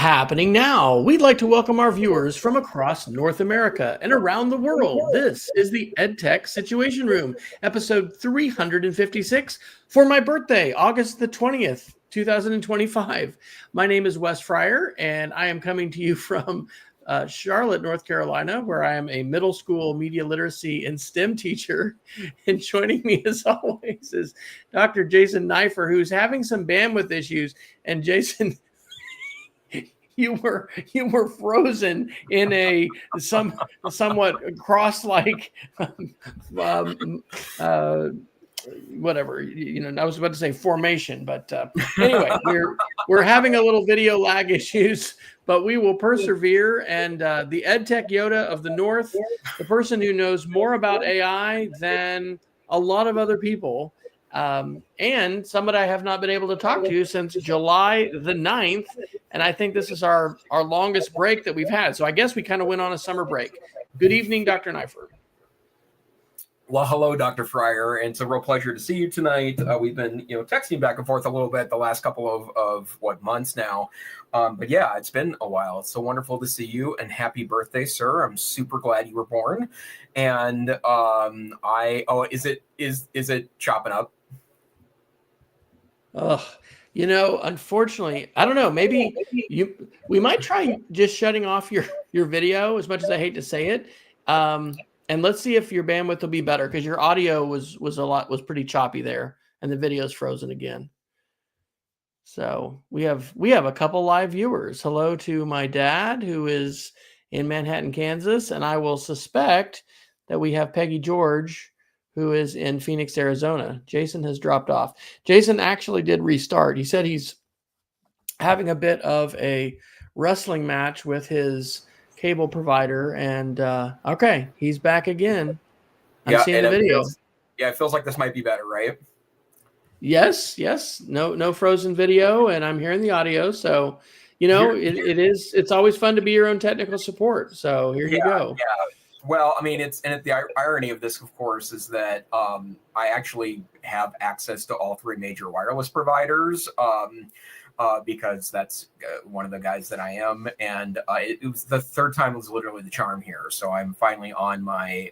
Happening now. We'd like to welcome our viewers from across North America and around the world. This is the EdTech Situation Room, episode 356 for my birthday, August the 20th, 2025. My name is Wes Fryer, and I am coming to you from Charlotte, North Carolina, where I am a middle school media literacy and STEM teacher. And joining me, as always, is Dr. Jason Neiffer, who's having some bandwidth issues. And Jason, you were frozen in a somewhat cross-like whatever, I was about to say formation, but anyway, we're having a little video lag issues, but we will persevere. And the EdTech Yoda of the North, the person who knows more about AI than a lot of other people, and somebody I have not been able to talk to since July the 9th. And I think this is our longest break that we've had. So I guess we kind of went on a summer break. Good evening, Dr. Neiffer. Well, hello, Dr. Fryer, and it's a real pleasure to see you tonight. We've been, texting back and forth a little bit the last couple of months now. But yeah, it's been a while. It's so wonderful to see you, and happy birthday, sir. I'm super glad you were born. And is it chopping up? Unfortunately, I don't know. Maybe we might try just shutting off your video, as much as I hate to say it. And let's see if your bandwidth will be better, because your audio was pretty choppy there, and the video's frozen again. So we have a couple live viewers. Hello to my dad, who is in Manhattan, Kansas, and I will suspect that we have Peggy George, who is in Phoenix, Arizona. Jason has dropped off. Jason actually did restart. He said he's having a bit of a wrestling match with his cable provider, and okay, he's back again. I'm seeing the video. It feels like this might be better, right? Yes. No frozen video, and I'm hearing the audio. So, it's always fun to be your own technical support. So here you go. Yeah. Well, I mean, the irony of this, of course, is that I actually have access to all three major wireless providers. Because that's one of the guys that I am, and it was the third time was literally the charm here. So I'm finally on my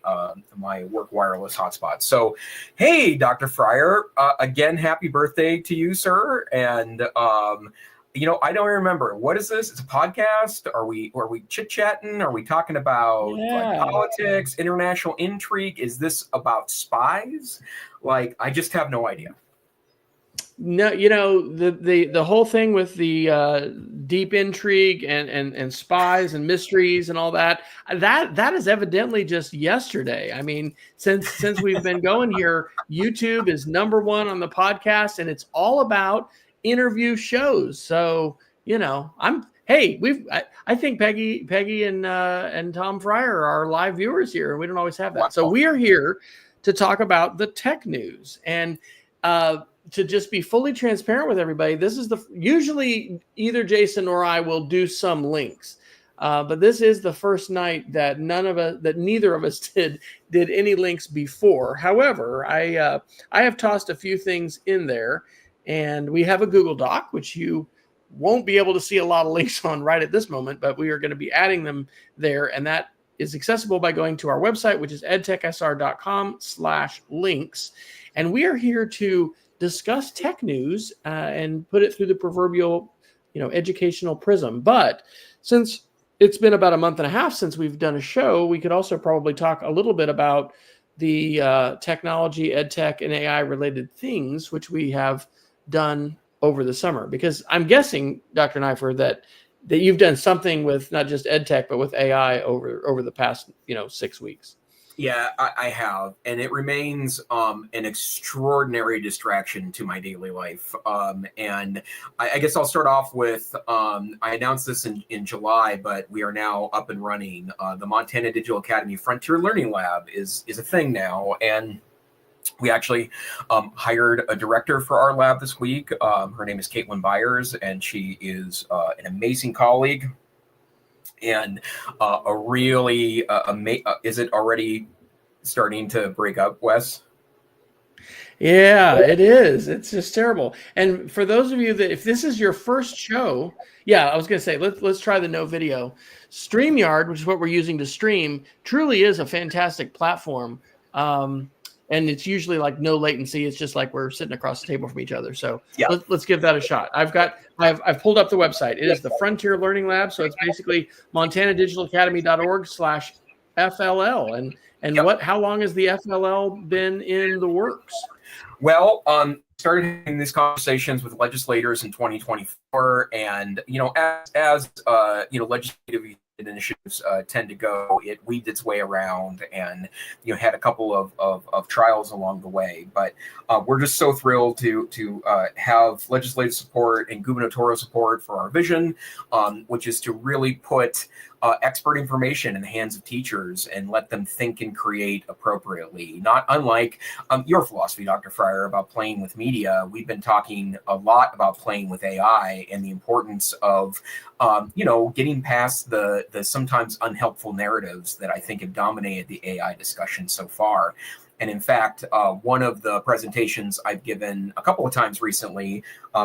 my work wireless hotspot. So, hey, Dr. Fryer, again, happy birthday to you, sir. And I don't remember, what is this? It's a podcast. Are we chit chatting? Are we talking about politics, international intrigue? Is this about spies? I just have no idea. No, the whole thing with the deep intrigue and spies and mysteries and all that is evidently just yesterday. I mean, since we've been going here, YouTube is number one on the podcast, and it's all about interview shows. So, I think Peggy and Tom Fryer are live viewers here, and we don't always have that. Wow. So we are here to talk about the tech news, and to just be fully transparent with everybody, this is usually either Jason or I will do some links, but this is the first night that neither of us did any links before. However, I have tossed a few things in there, and we have a Google Doc, which you won't be able to see a lot of links on right at this moment, but we are going to be adding them there, and that is accessible by going to our website, which is edtechsr.com/links, and we are here to discuss tech news and put it through the proverbial, educational prism. But since it's been about a month and a half since we've done a show, we could also probably talk a little bit about the technology, EdTech, and AI related things, which we have done over the summer. Because I'm guessing, Dr. Neiffer, that you've done something with not just EdTech, but with AI over the past, 6 weeks. Yeah, I have, and it remains an extraordinary distraction to my daily life. And I guess I'll start off with, I announced this in July, but we are now up and running. The Montana Digital Academy Frontier Learning Lab is a thing now, and we actually hired a director for our lab this week. Her name is Caitlin Byers, and she is an amazing colleague. And a really is it already starting to break up, Wes? Yeah, it is. It's just terrible. And for those of you that, if this is your first show, yeah, I was going to say, let's try the no video. StreamYard, which is what we're using to stream, truly is a fantastic platform. And it's usually like no latency. It's just like we're sitting across the table from each other. So Yeah. let's give that a shot. I've pulled up the website. It is the Frontier Learning Lab. So it's basically montanadigitalacademy.org/FLL. And Yep. how long has the FLL been in the works? Well, started having these conversations with legislators in 2024, and as legislative initiatives tend to go, it weaved its way around, and had a couple of trials along the way. But we're just so thrilled to have legislative support and gubernatorial support for our vision, which is to really put expert information in the hands of teachers and let them think and create appropriately. Not unlike your philosophy, Dr. Fryer, about playing with media. We've been talking a lot about playing with AI and the importance of getting past the sometimes unhelpful narratives that I think have dominated the AI discussion so far. And in fact, one of the presentations I've given a couple of times recently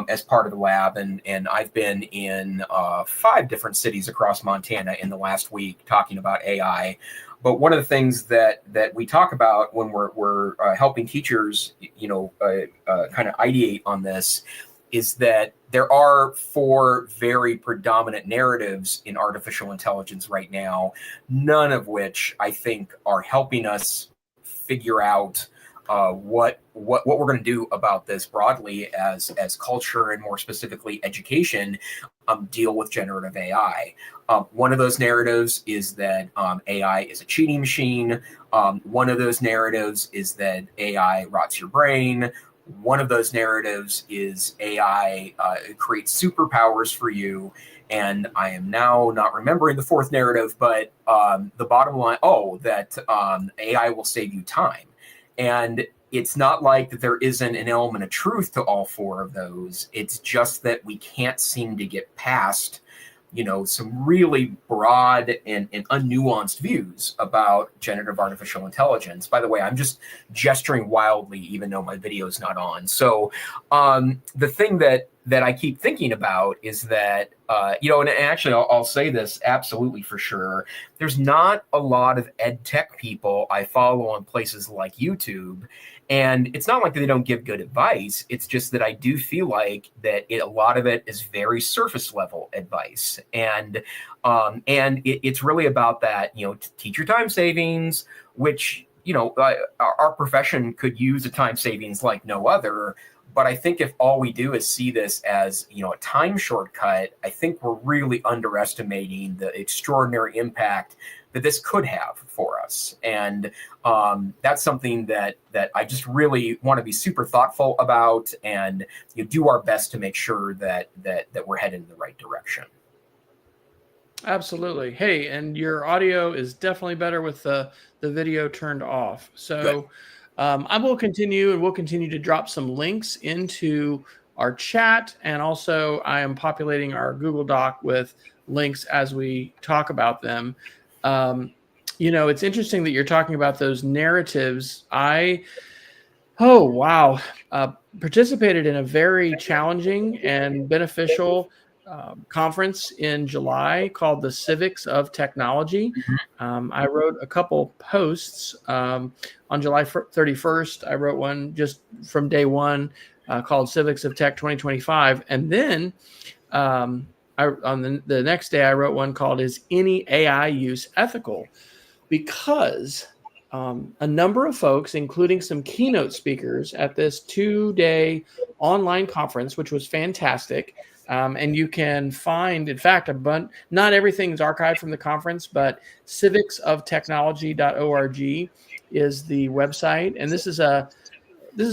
as part of the lab, and I've been in 5 different cities across Montana in the last week talking about AI. But one of the things that we talk about when we're helping teachers, kind of ideate on this, is that there are 4 very predominant narratives in artificial intelligence right now, none of which I think are helping us figure out what we're going to do about this broadly as culture, and more specifically education, deal with generative AI. One of those narratives is that AI is a cheating machine. One of those narratives is that AI rots your brain. One of those narratives is AI creates superpowers for you. And I am now not remembering the 4th narrative, but the bottom line, that AI will save you time. And it's not like that there isn't an element of truth to all 4 of those. It's just that we can't seem to get past some really broad and unnuanced views about generative artificial intelligence. By the way, I'm just gesturing wildly, even though my video is not on. So the thing that I keep thinking about is that, and actually I'll say this absolutely for sure, there's not a lot of EdTech people I follow on places like YouTube. And it's not like they don't give good advice. It's just that I do feel like that a lot of it is very surface level advice. And it's really about that, teacher time savings, which, our profession could use a time savings like no other. But I think if all we do is see this as, a time shortcut, I think we're really underestimating the extraordinary impact that this could have for us. And that's something that I just really want to be super thoughtful about, and do our best to make sure that we're headed in the right direction. Absolutely. Hey, and your audio is definitely better with the video turned off. So I will continue, and we'll continue to drop some links into our chat. And also I am populating our Google Doc with links as we talk about them. It's interesting that you're talking about those narratives. Participated in a very challenging and beneficial conference in July called the Civics of Technology. I wrote a couple posts on July 31st. I wrote one just from day one called Civics of Tech 2025. And then on the next day, I wrote one called Is Any AI Use Ethical? Because a number of folks, including some keynote speakers at this 2-day online conference, which was fantastic. And you can find, in fact, not everything's archived from the conference, but civicsoftechnology.org is the website. And this is a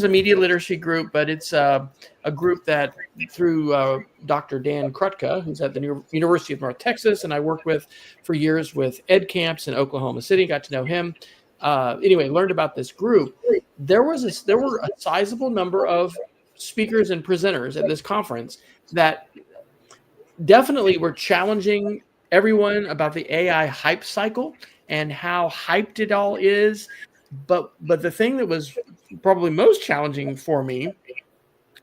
media literacy group, but it's a group that through Dr. Dan Krutka, who's at the University of North Texas, and I worked with for years with ed camps in Oklahoma City, got to know him. Anyway, learned about this group. There were a sizable number of speakers and presenters at this conference that definitely were challenging everyone about the AI hype cycle and how hyped it all is. But the thing that was probably most challenging for me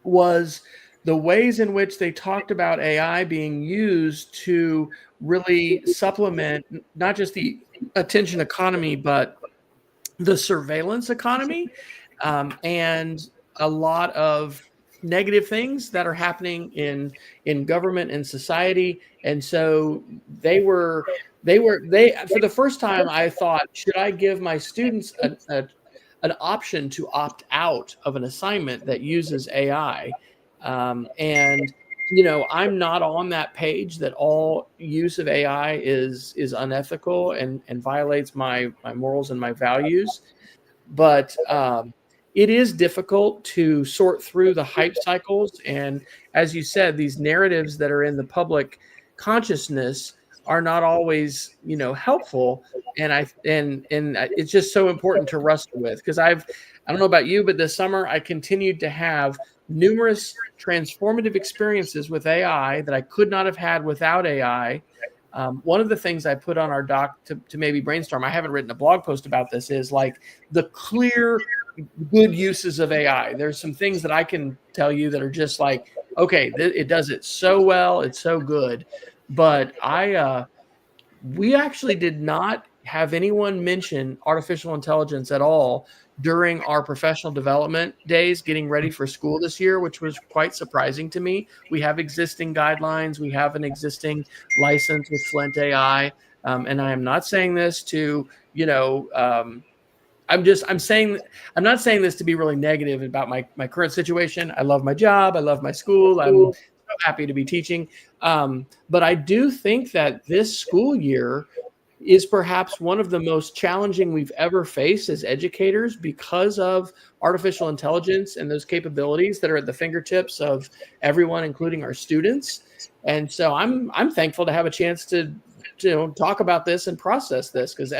was the ways in which they talked about AI being used to really supplement not just the attention economy, but the surveillance economy, and a lot of negative things that are happening in government and society. And so they for the first time, I thought, should I give my students an option to opt out of an assignment that uses AI? And I'm not on that page that all use of AI is unethical and violates my morals and my values. But it is difficult to sort through the hype cycles, and as you said, these narratives that are in the public consciousness are not always helpful. And it's just so important to wrestle with, because I don't know about you, but this summer I continued to have numerous transformative experiences with AI that I could not have had without AI. One of the things I put on our doc to maybe brainstorm, I haven't written a blog post about this, is like the clear good uses of AI. There's some things that I can tell you that are just like, okay, it does it so well, it's so good. But we actually did not have anyone mention artificial intelligence at all during our professional development days getting ready for school this year, which was quite surprising to me. We have existing guidelines, we have an existing license with Flint AI. And I am not saying this to, I'm not saying this to be really negative about my current situation. I love my job. I love my school. I'm so happy to be teaching. But I do think that this school year is perhaps one of the most challenging we've ever faced as educators, because of artificial intelligence and those capabilities that are at the fingertips of everyone, including our students. And so I'm thankful to have a chance to talk about this and process this, because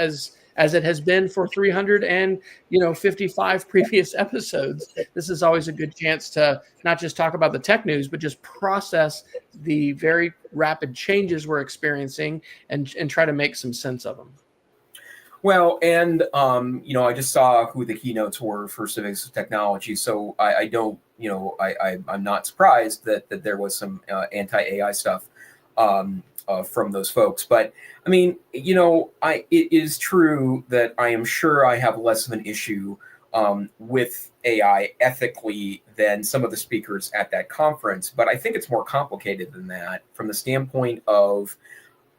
as it has been for 355 previous episodes, this is always a good chance to not just talk about the tech news, but just process the very rapid changes we're experiencing and try to make some sense of them. Well, and I just saw who the keynotes were for Civics of Technology, so I don't, I'm not surprised that there was some anti-AI stuff from those folks. But I mean, it is true that I am sure I have less of an issue with AI ethically than some of the speakers at that conference. But I think it's more complicated than that, from the standpoint of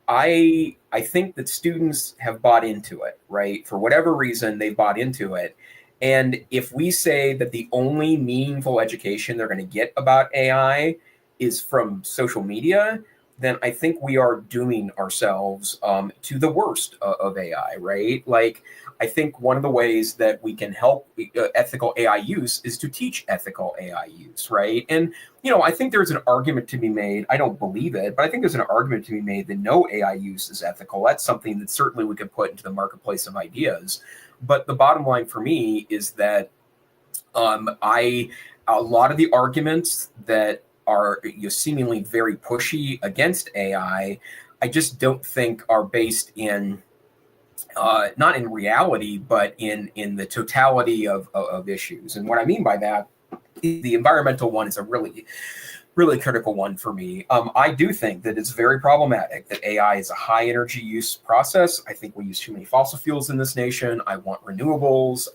I think that students have bought into it, right? For whatever reason, they've bought into it. And if we say that the only meaningful education they're going to get about AI is from social media, then I think we are dooming ourselves to the worst of AI, right? Like, I think one of the ways that we can help ethical AI use is to teach ethical AI use, right? And, I think there's an argument to be made. I don't believe it, but I think there's an argument to be made that no AI use is ethical. That's something that certainly we could put into the marketplace of ideas. But the bottom line for me is that a lot of the arguments that are seemingly very pushy against AI, I just don't think are based in not in reality, but in the totality of issues. And what I mean by that, the environmental one is a really critical one for me. I do think that it's very problematic that AI is a high energy use process. I think we use too many fossil fuels in this nation. I want renewables.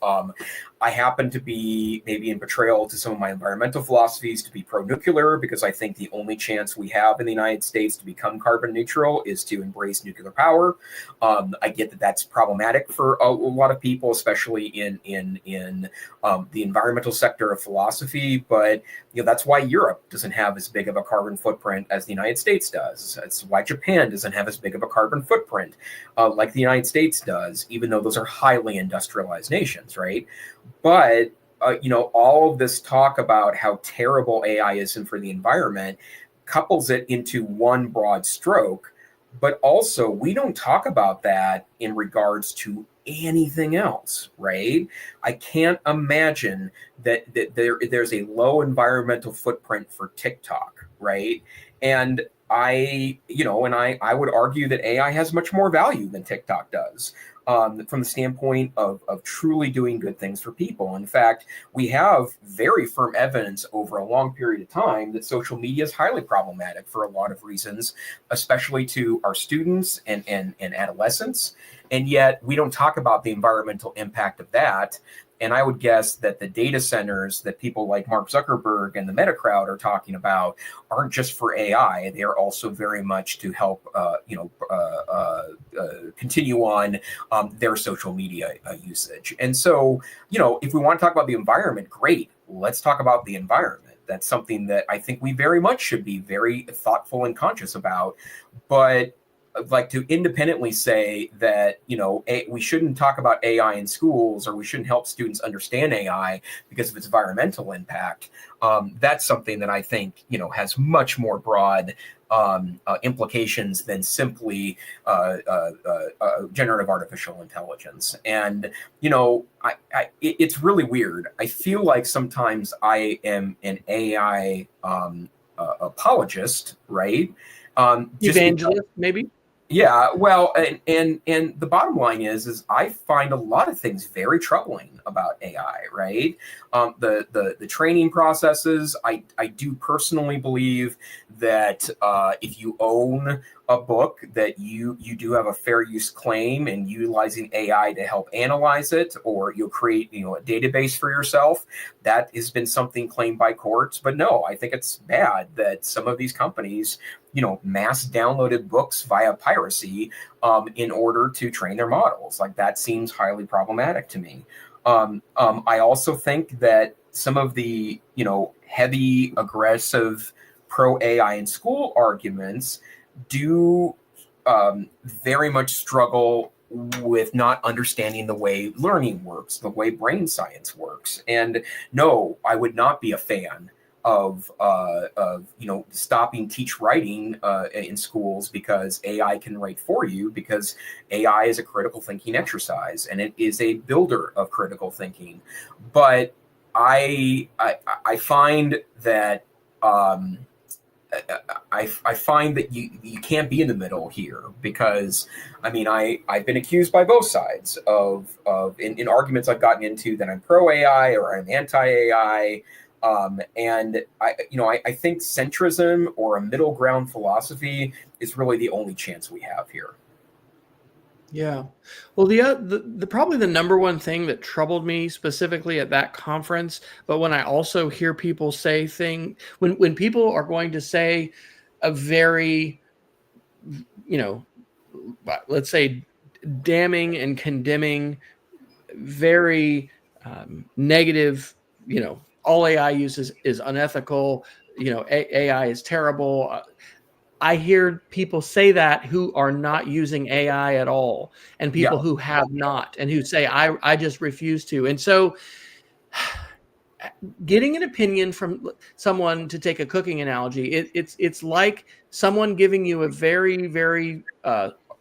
I happen to be, maybe in betrayal to some of my environmental philosophies, to be pro-nuclear, because I think the only chance we have in the United States to become carbon neutral is to embrace nuclear power. I get that that's problematic for a lot of people, especially in the environmental sector of philosophy. But that's why Europe doesn't have as big of a carbon footprint as the United States does. It's why Japan doesn't have as big of a carbon footprint like the United States does, even though those are highly industrialized nations, right? But all of this talk about how terrible AI is for the environment couples it into one broad stroke. But also, we don't talk about that in regards to anything else, right? I can't imagine that there's a low environmental footprint for TikTok, right? And I would argue that AI has much more value than TikTok does. from the standpoint of truly doing good things for people. In fact, we have very firm evidence over a long period of time that social media is highly problematic for a lot of reasons, especially to our students and adolescents. And yet we don't talk about the environmental impact of that. And I would guess that the data centers that people like Mark Zuckerberg and the Meta crowd are talking about aren't just for AI. They are also very much to help, continue on their social media usage. And so, if we want to talk about the environment, great. Let's talk about the environment. That's something that I think we very much should be very thoughtful and conscious about. But I'd like to independently say that, we shouldn't talk about AI in schools, or we shouldn't help students understand AI because of its environmental impact. That's something that I think, has much more broad implications than simply generative artificial intelligence. And, it's really weird. I feel like sometimes I am an AI apologist, right? Evangelist, maybe? Yeah, well, and the bottom line is I find a lot of things very troubling about AI, right? The training processes. I do personally believe that if you own a book, that you do have a fair use claim, and utilizing AI to help analyze it, or you'll create a database for yourself. That has been something claimed by courts. But no, I think it's bad that some of these companies mass downloaded books via piracy in order to train their models. Like, that seems highly problematic to me. I also think that some of the heavy, aggressive pro AI in school arguments do very much struggle with not understanding the way learning works, the way brain science works. And no, I would not be a fan of stopping teach writing in schools because AI can write for you, because AI is a critical thinking exercise, and it is a builder of critical thinking. But I find that I find that you can't be in the middle here, because I've been accused by both sides of in arguments I've gotten into that I'm pro AI or I'm anti AI. And I think centrism or a middle ground philosophy is really the only chance we have here. Yeah. Well, the probably the number one thing that troubled me specifically at that conference, but when I also hear people say when people are going to say a very, let's say damning and condemning, very negative, all AI uses is unethical, AI is terrible. I hear people say that who are not using AI at all, and people who have not, and who say, I just refuse to. And so getting an opinion from someone, to take a cooking analogy, it's like someone giving you a very, very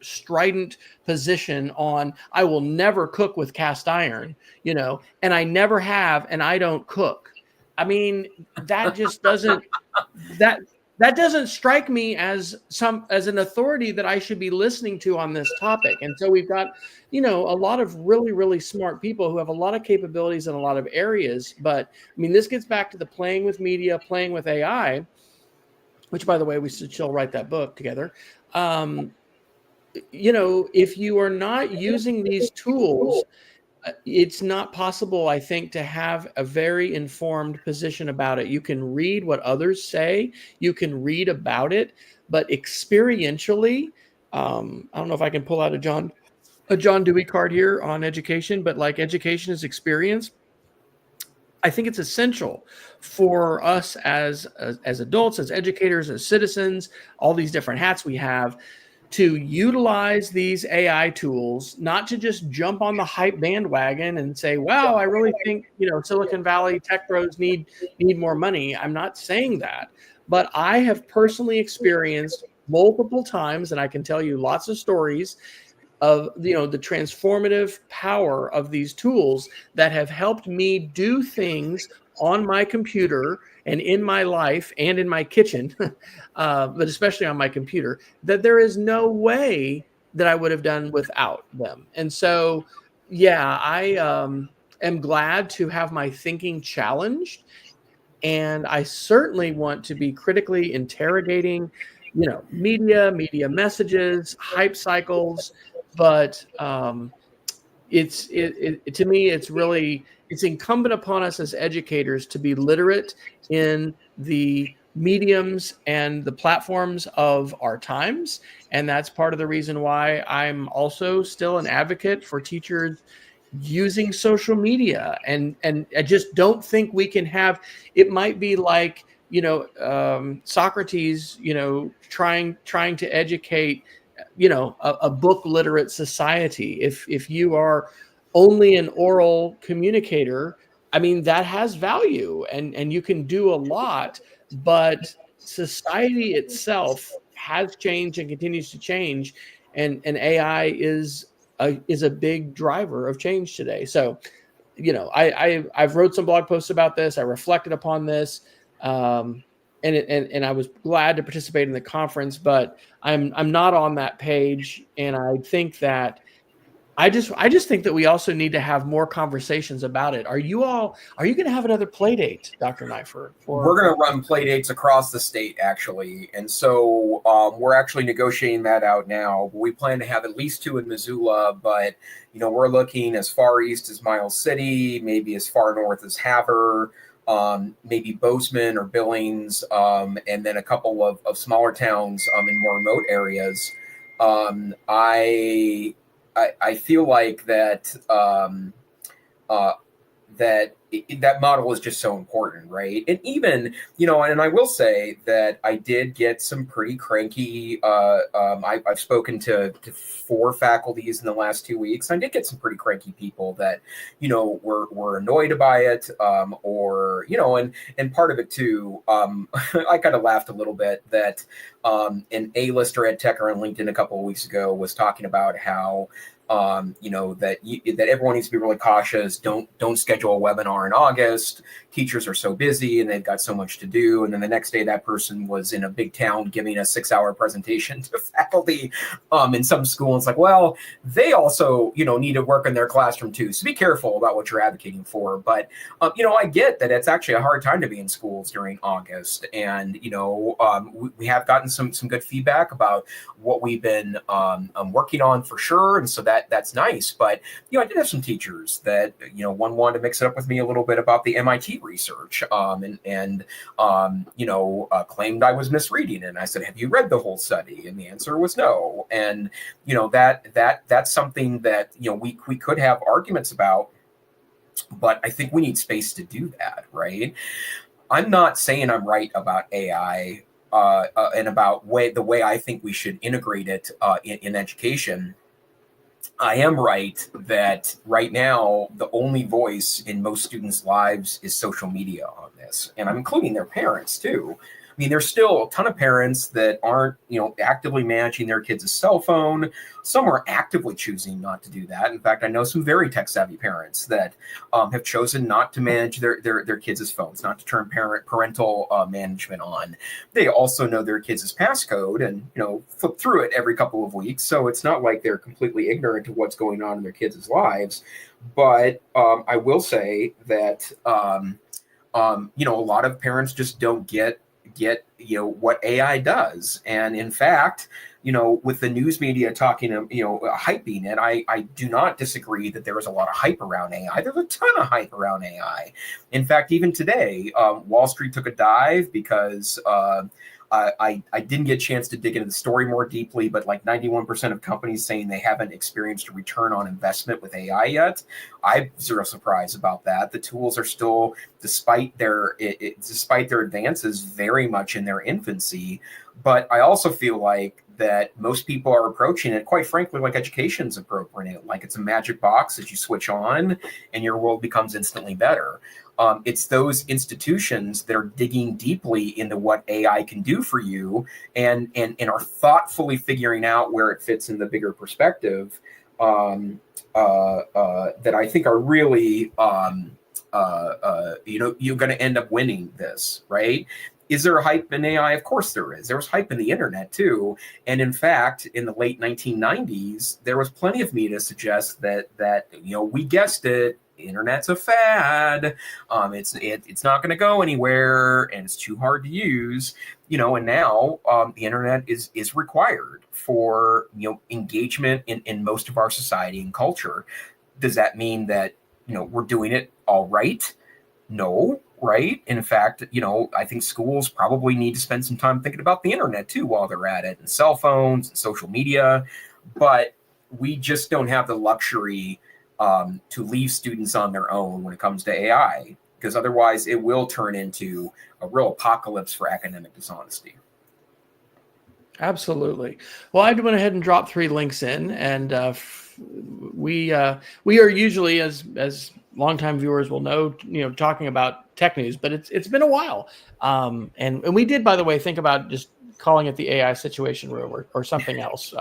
strident position on, I will never cook with cast iron, and I never have, and I don't cook. That just doesn't that doesn't strike me as an authority that I should be listening to on this topic. And so we've got, a lot of really, really smart people who have a lot of capabilities in a lot of areas. But this gets back to the playing with media, playing with AI, which, by the way, we should still write that book together. If you are not using these tools, it's not possible, I think, to have a very informed position about it. You can read what others say, you can read about it, but experientially, I don't know if I can pull out a John Dewey card here on education, but like, education is experience. I think it's essential for us as adults, as educators, as citizens, all these different hats we have, to utilize these AI tools, not to just jump on the hype bandwagon and say, wow, I really think, Silicon Valley tech bros need more money. I'm not saying that, but I have personally experienced multiple times, and I can tell you lots of stories of, the transformative power of these tools that have helped me do things on my computer and in my life and in my kitchen, but especially on my computer, that there is no way that I would have done without them. And so, yeah, I am glad to have my thinking challenged. And I certainly want to be critically interrogating, media messages, hype cycles. But to me, it's incumbent upon us as educators to be literate in the mediums and the platforms of our times. And that's part of the reason why I'm also still an advocate for teachers using social media. And I just don't think we can have, it might be like, Socrates, trying to educate, a book literate society. If you are only an oral communicator, I mean, that has value, and you can do a lot, but society itself has changed and continues to change, and AI is a big driver of change today. So, I've wrote some blog posts about this. I reflected upon this, and I was glad to participate in the conference, but I'm not on that page, and I think that I just think that we also need to have more conversations about it. Are you going to have another play date, Dr. Neifer? We're going to run play dates across the state, actually. And so we're actually negotiating that out now. We plan to have at least 2 in Missoula, but, we're looking as far east as Miles City, maybe as far north as Havre, maybe Bozeman or Billings, and then a couple of smaller towns in more remote areas. I feel like that that model is just so important, right? And even, and I will say that I did get some pretty cranky. I've spoken to 4 faculties in the last 2 weeks. I did get some pretty cranky people that, were annoyed by it, or and part of it too. I kind of laughed a little bit that an A-lister EdTecher on LinkedIn a couple of weeks ago was talking about how that everyone needs to be really cautious. Don't schedule a webinar in August. Teachers are so busy and they've got so much to do. And then the next day, that person was in a big town giving a 6-hour presentation to faculty in some school. And it's like, well, they also, need to work in their classroom too. So be careful about what you're advocating for. But, I get that it's actually a hard time to be in schools during August. And, we have gotten some good feedback about what we've been working on for sure. And so that's nice. But, I did have some teachers that, one wanted to mix it up with me a little bit about the MIT research and claimed I was misreading it. And I said, have you read the whole study? And the answer was no. And, that's something that, we could have arguments about, but I think we need space to do that, right? I'm not saying I'm right about AI and about the way I think we should integrate it in education. I am right that right now, the only voice in most students' lives is social media on this. And I'm including their parents too. I mean, there's still a ton of parents that aren't, actively managing their kids' cell phone. Some are actively choosing not to do that. In fact, I know some very tech-savvy parents that have chosen not to manage their kids' phones, not to turn parental management on. They also know their kids' passcode and, flip through it every couple of weeks. So it's not like they're completely ignorant to what's going on in their kids' lives. But I will say that, a lot of parents just don't get what AI does. And in fact, with the news media talking, hyping it, I do not disagree that there is a lot of hype around AI. There's a ton of hype around AI. In fact, even today, Wall Street took a dive because I didn't get a chance to dig into the story more deeply, but like 91% of companies saying they haven't experienced a return on investment with AI yet. I'm zero surprise about that. The tools are still, despite their advances, very much in their infancy. But I also feel like that most people are approaching it, quite frankly, like education's approaching it, like it's a magic box that you switch on and your world becomes instantly better. It's those institutions that are digging deeply into what AI can do for you and are thoughtfully figuring out where it fits in the bigger perspective that I think are really, you're going to end up winning this, right? Is there a hype in AI? Of course there is. There was hype in the internet too. And in fact, in the late 1990s, there was plenty of me to suggest that we guessed it. Internet's a fad. It's not going to go anywhere, and it's too hard to use. And now the internet is required for engagement in most of our society and culture. Does that mean that we're doing it all right? No, right? In fact, I think schools probably need to spend some time thinking about the internet too while they're at it, and cell phones and social media. But we just don't have the luxury to leave students on their own when it comes to AI, because otherwise it will turn into a real apocalypse for academic dishonesty. Absolutely. Well, I went ahead and dropped 3 links in, and we are usually, as longtime viewers will know, talking about tech news, but it's been a while. And we did, by the way, think about just calling it the AI situation room or something else.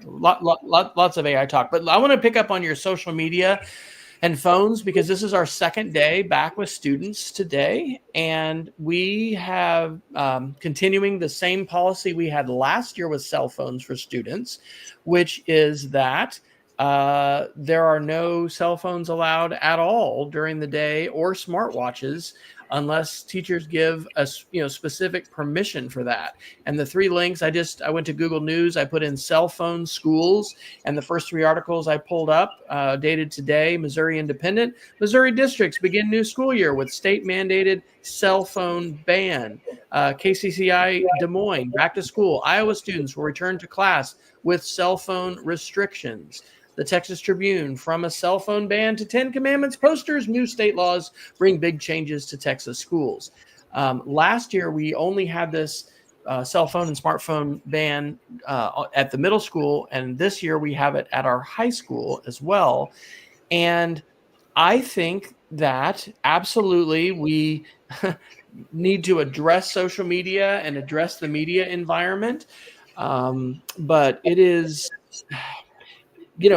Lots of AI talk, but I want to pick up on your social media and phones, because this is our second day back with students today, and we have continuing the same policy we had last year with cell phones for students, which is that there are no cell phones allowed at all during the day, or smartwatches, unless teachers give us specific permission for that. And the 3 links, I went to Google News, I put in cell phone schools, and the first 3 articles I pulled up dated today. Missouri Independent: Missouri districts begin new school year with state mandated cell phone ban. KCCI Des Moines: back to school, Iowa students will return to class with cell phone restrictions. The Texas Tribune: from a cell phone ban to 10 Commandments posters, new state laws bring big changes to Texas schools. Last year, we only had this cell phone and smartphone ban at the middle school, and this year we have it at our high school as well. And I think that absolutely we need to address social media and address the media environment. But it is...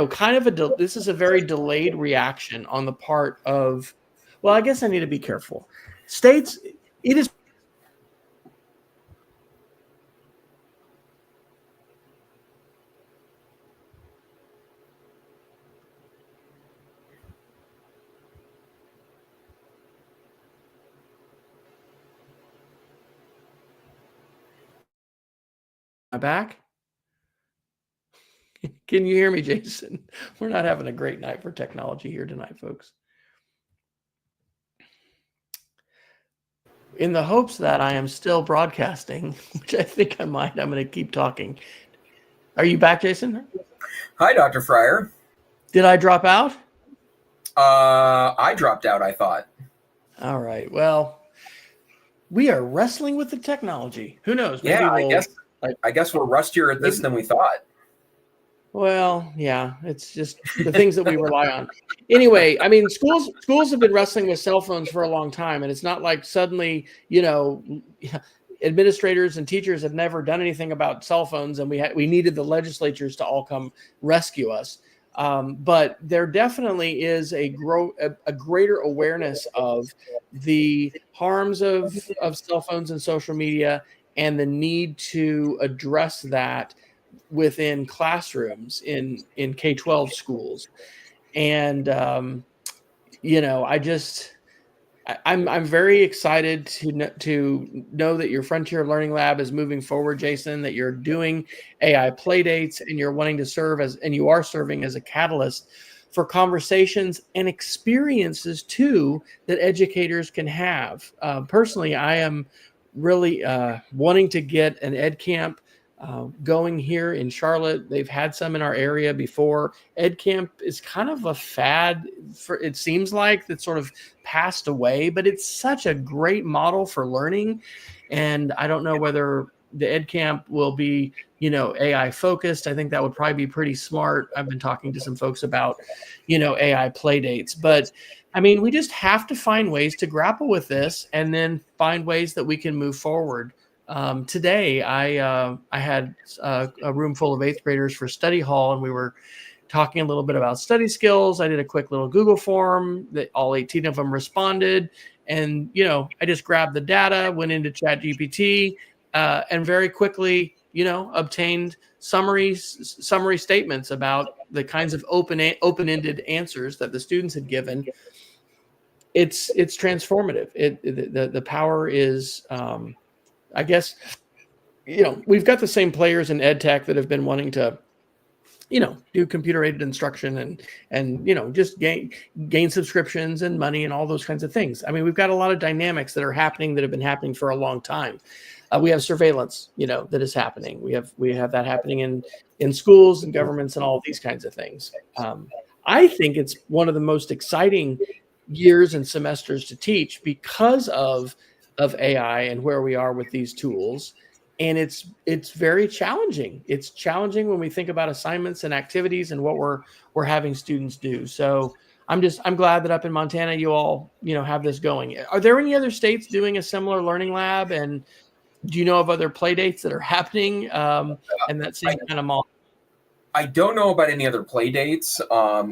kind of this is a very delayed reaction on the part of, well, I guess I need to be careful. States, it is. Am I back? Can you hear me, Jason? We're not having a great night for technology here tonight, folks. In the hopes that I am still broadcasting, which I think I might, I'm going to keep talking. Are you back, Jason? Hi, Dr. Fryer. Did I drop out? I dropped out, I thought. All right. Well, we are wrestling with the technology. Who knows? Maybe I guess we're rustier at this than we thought. Well, yeah, it's just the things that we rely on. Anyway, I mean, schools have been wrestling with cell phones for a long time, and it's not like suddenly, administrators and teachers have never done anything about cell phones, and we needed the legislatures to all come rescue us. But there definitely is a greater awareness of the harms of cell phones and social media, and the need to address that within classrooms in K-12 schools. And I'm very excited to know that your Frontier Learning Lab is moving forward, Jason, that you're doing AI playdates, and you're wanting to serve and you are serving as a catalyst for conversations and experiences too that educators can have. Personally, I am really wanting to get an ed camp going here in Charlotte. They've had some in our area before. Ed camp is kind of a fad, it seems like, that sort of passed away, but it's such a great model for learning. And I don't know whether the ed camp will be, AI focused. I think that would probably be pretty smart. I've been talking to some folks about, AI play dates, but I mean, we just have to find ways to grapple with this and then find ways that we can move forward. Today, I had a room full of 8th graders for study hall, and we were talking a little bit about study skills. I did a quick little Google form that all 18 of them responded, And, I just grabbed the data, went into ChatGPT, and very quickly, obtained summary statements about the kinds of open-ended answers that the students had given. It's transformative. The power is, I guess, we've got the same players in EdTech that have been wanting to, do computer-aided instruction and just gain subscriptions and money and all those kinds of things. I mean, we've got a lot of dynamics that are happening that have been happening for a long time. We have surveillance, that is happening. We have that happening in schools and governments and all of these kinds of things. I think it's one of the most exciting years and semesters to teach because of AI and where we are with these tools. And it's very challenging. It's challenging when we think about assignments and activities and what we're having students do. So I'm glad that up in Montana you all have this going. Are there any other states doing a similar learning lab? And do you know of other play dates that are happening and that same kind of model? I don't know about any other play dates,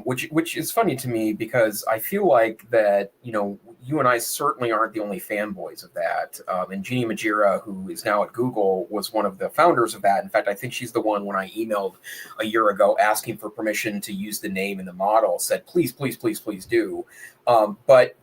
which is funny to me because I feel like that, you and I certainly aren't the only fanboys of that. And Jeannie Majira, who is now at Google, was one of the founders of that. In fact, I think she's the one when I emailed a year ago asking for permission to use the name in the model, said, please, please, please, please do. But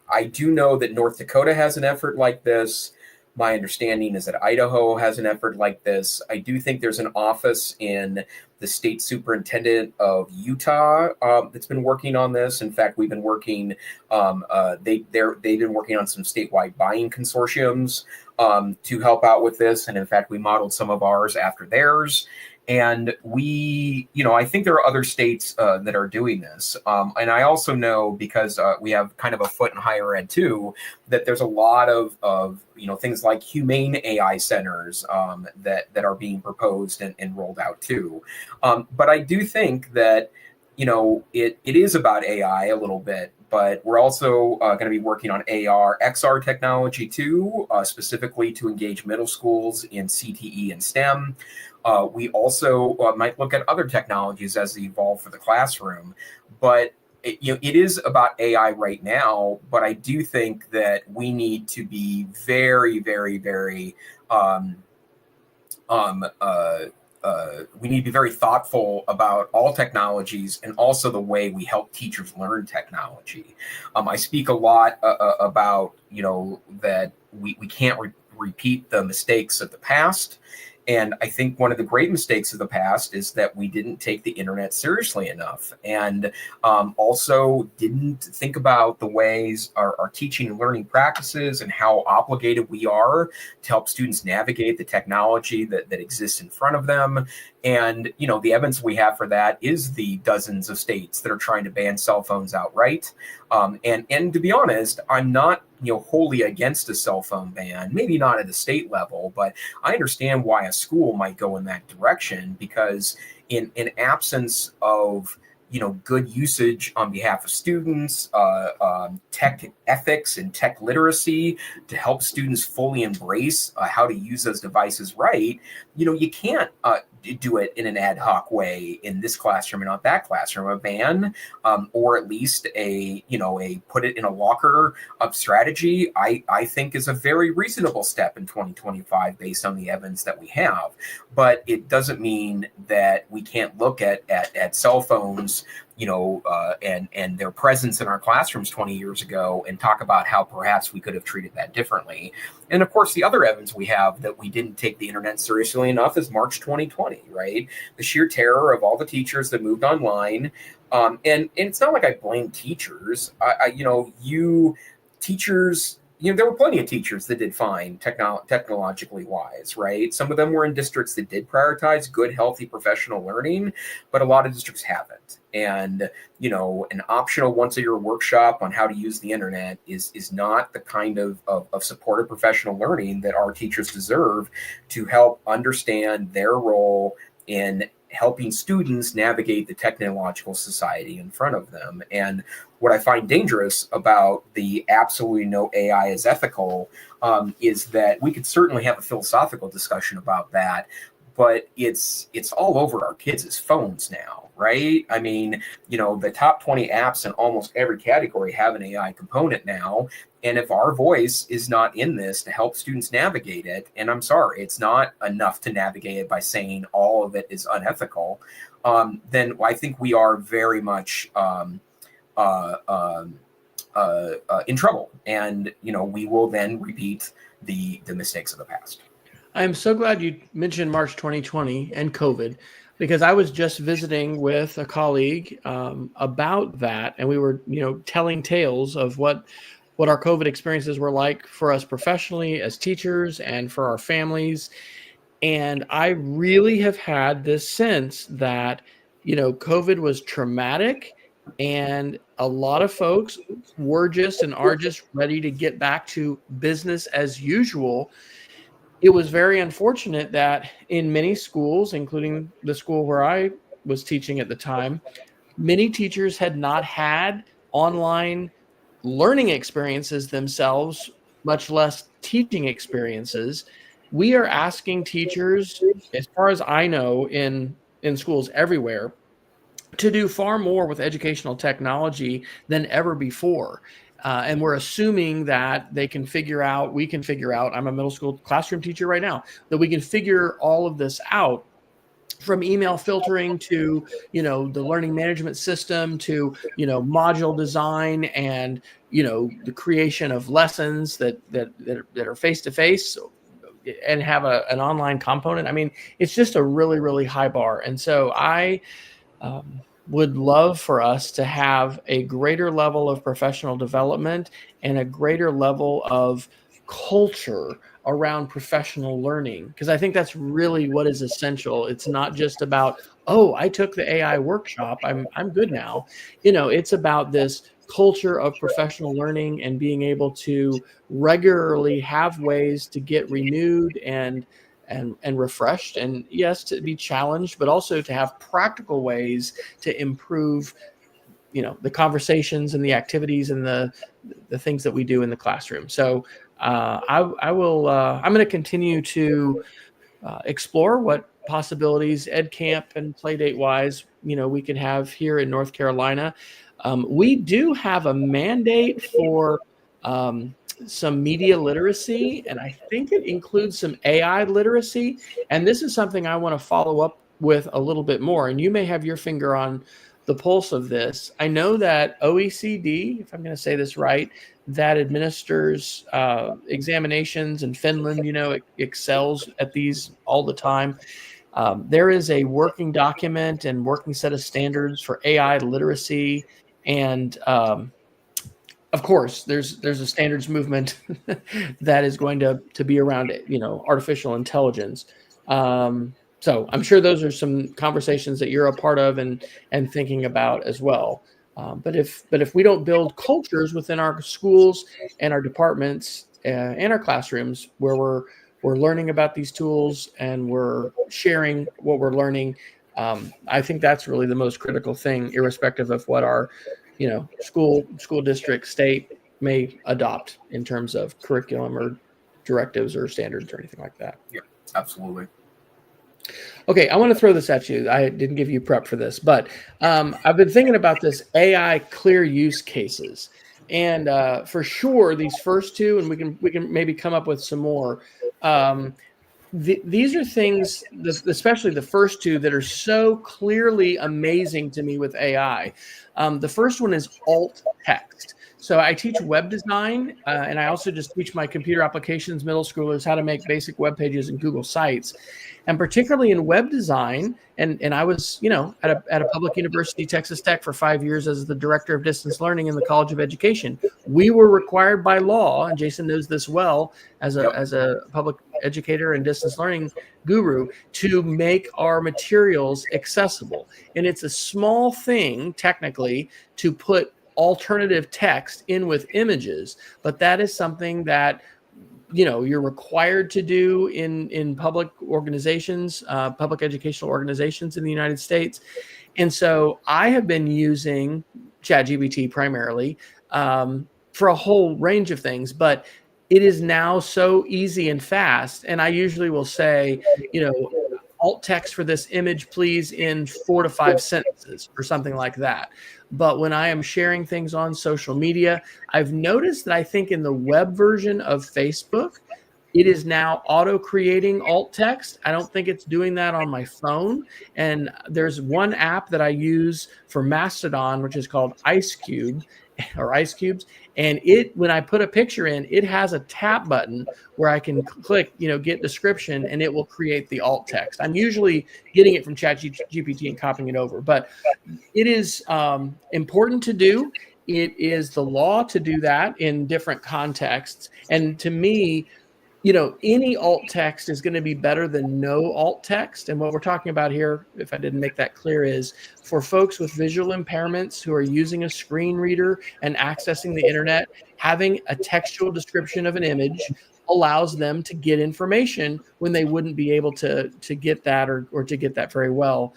I do know that North Dakota has an effort like this. My understanding is that Idaho has an effort like this. I do think there's an office in the state superintendent of Utah that's been working on this. In fact, we've been working. They've been working on some statewide buying consortiums to help out with this. And in fact, we modeled some of ours after theirs. And I think there are other states that are doing this. And I also know, because we have kind of a foot in higher ed too, that there's a lot of things like humane AI centers that are being proposed and rolled out too. But I do think that, it is about AI a little bit, but we're also going to be working on AR, XR technology too, specifically to engage middle schools in CTE and STEM. We also might look at other technologies as they evolve for the classroom, but it is about AI right now. But I do think that we need to be very, very, very we need to be very thoughtful about all technologies and also the way we help teachers learn technology. I speak a lot about that we can't repeat the mistakes of the past. And I think one of the great mistakes of the past is that we didn't take the internet seriously enough, and also didn't think about the ways our teaching and learning practices and how obligated we are to help students navigate the technology that exists in front of them. And, the evidence we have for that is the dozens of states that are trying to ban cell phones outright. And to be honest, I'm not wholly against a cell phone ban, maybe not at the state level, but I understand why a school might go in that direction, because in absence of good usage on behalf of students, tech ethics and tech literacy to help students fully embrace how to use those devices right, you can't do it in an ad hoc way in this classroom and not that classroom. A ban, or at least a put it in a locker up strategy, I think is a very reasonable step in 2025 based on the evidence that we have. But it doesn't mean that we can't look at cell phones, and their presence in our classrooms 20 years ago and talk about how perhaps we could have treated that differently. And of course, the other evidence we have that we didn't take the internet seriously enough is March 2020, right? The sheer terror of all the teachers that moved online. And it's not like I blame teachers. Teachers, there were plenty of teachers that did fine technologically wise, right? Some of them were in districts that did prioritize good, healthy professional learning, but a lot of districts haven't. And, an optional once-a-year workshop on how to use the internet is not the kind of supportive professional learning that our teachers deserve to help understand their role in helping students navigate the technological society in front of them. And what I find dangerous about the absolutely no AI is ethical is that we could certainly have a philosophical discussion about that. but it's all over our kids' phones now, right? I mean, the top 20 apps in almost every category have an AI component now. And if our voice is not in this to help students navigate it, and I'm sorry, it's not enough to navigate it by saying all of it is unethical, then I think we are very much in trouble. And, we will then repeat the mistakes of the past. I'm so glad you mentioned March 2020 and COVID, because I was just visiting with a colleague about that, and we were, telling tales of what our COVID experiences were like for us professionally as teachers and for our families. And I really have had this sense that, COVID was traumatic, and a lot of folks were just and are just ready to get back to business as usual. It was very unfortunate that in many schools, including the school where I was teaching at the time, many teachers had not had online learning experiences themselves, much less teaching experiences. We are asking teachers, as far as I know, in schools everywhere, to do far more with educational technology than ever before. And we're assuming that we can figure out, I'm a middle school classroom teacher right now, that we can figure all of this out, from email filtering to, the learning management system to, module design and, the creation of lessons that are face-to-face and have an online component. I mean, it's just a really, really high bar. And so I would love for us to have a greater level of professional development and a greater level of culture around professional learning, because I think that's really what is essential. It's not just about, oh, I took the AI workshop, I'm good now. It's about this culture of professional learning and being able to regularly have ways to get renewed and refreshed, and yes, to be challenged, but also to have practical ways to improve, the conversations and the activities and the things that we do in the classroom. So I will. I'm going to continue to explore what possibilities EdCamp and Playdate wise, we can have here in North Carolina. We do have a mandate for some media literacy, and I think it includes some AI literacy. And this is something I want to follow up with a little bit more. And you may have your finger on the pulse of this. I know that OECD, if I'm going to say this right, that administers examinations, in Finland, it excels at these all the time. There is a working document and working set of standards for AI literacy. And of course, there's a standards movement that is going to be around, artificial intelligence. So I'm sure those are some conversations that you're a part of and thinking about as well. But if we don't build cultures within our schools and our departments and our classrooms where we're learning about these tools and we're sharing what we're learning, I think that's really the most critical thing, irrespective of what our school district, state may adopt in terms of curriculum or directives or standards or anything like that. Yeah, absolutely. Okay, I want to throw this at you. I didn't give you prep for this, but I've been thinking about this AI clear use cases, and for sure these first two, and we can maybe come up with some more. These are things, especially the first two, that are so clearly amazing to me with AI. The first one is alt text. So I teach web design, and I also just teach my computer applications middle schoolers how to make basic web pages and Google Sites. And particularly in web design, and I was, at a public university, Texas Tech, for 5 years as the director of distance learning in the College of Education. We were required by law, and Jason knows this well, as a public educator and distance learning guru, to make our materials accessible. And it's a small thing, technically, to put alternative text in with images, but that is something that you're required to do in public organizations, public educational organizations in the United States. And so I have been using ChatGPT primarily for a whole range of things, but it is now so easy and fast. And I usually will say, alt text for this image, please, in 4 to 5 sentences or something like that. But when I am sharing things on social media, I've noticed that I think in the web version of Facebook, it is now auto creating alt text. I don't think it's doing that on my phone. And there's one app that I use for Mastodon, which is called Ice Cube or Ice Cubes. And when I put a picture in, it has a tap button where I can click, get description, and it will create the alt text. I'm usually getting it from ChatGPT and copying it over, but it is important to do. It is the law to do that in different contexts. And to me, any alt text is going to be better than no alt text. And what we're talking about here, if I didn't make that clear, is for folks with visual impairments who are using a screen reader and accessing the internet, having a textual description of an image allows them to get information when they wouldn't be able to get that or to get that very well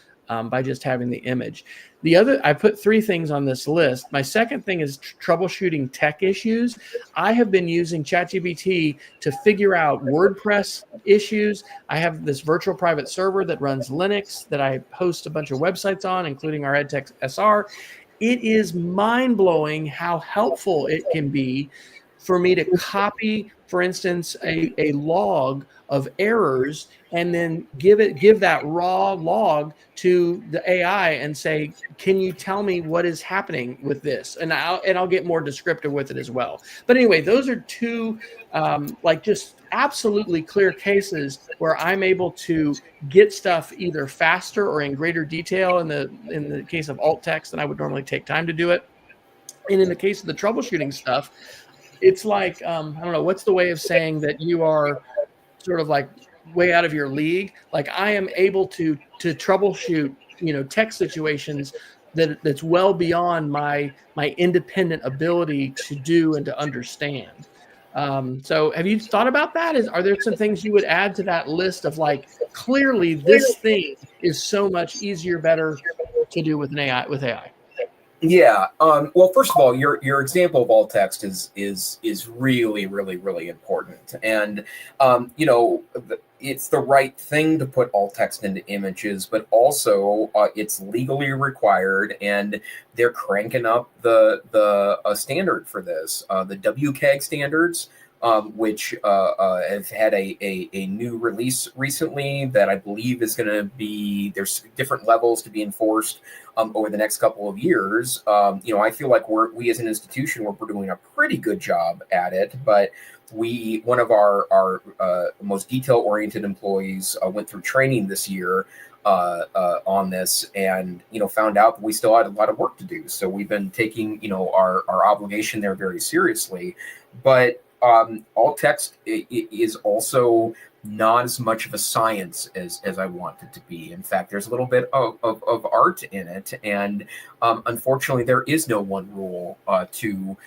by just having the image. I put 3 things on this list. My second thing is troubleshooting tech issues. I have been using ChatGPT to figure out WordPress issues. I have this virtual private server that runs Linux that I host a bunch of websites on, including our EdTech SR. It is mind-blowing how helpful it can be for me to copy, for instance, a log of errors and then give that raw log to the AI and say, can you tell me what is happening with this? And I'll get more descriptive with it as well. But anyway, those are 2 just absolutely clear cases where I'm able to get stuff either faster or in greater detail in the case of alt text than I would normally take time to do it. And in the case of the troubleshooting stuff, it's like, I don't know, what's the way of saying that you are sort of like way out of your league? Like I am able to troubleshoot, tech situations that's well beyond my independent ability to do and to understand. So have you thought about that? Are there some things you would add to that list of like, clearly this thing is so much easier, better to do with AI? Yeah. Well, first of all, your example of alt text is really, really, really important, and it's the right thing to put alt text into images, but also it's legally required, and they're cranking up the standard for this. The WCAG standards, which have had a new release recently that I believe is going to be, there's different levels to be enforced over the next couple of years. I feel like we as an institution, we're doing a pretty good job at it, but one of our most detail-oriented employees went through training this year on this, and found out that we still had a lot of work to do. So we've been taking our obligation there very seriously, but alt text is also not as much of a science as I want it to be. In fact, there's a little bit of art in it, and unfortunately, there is no one rule to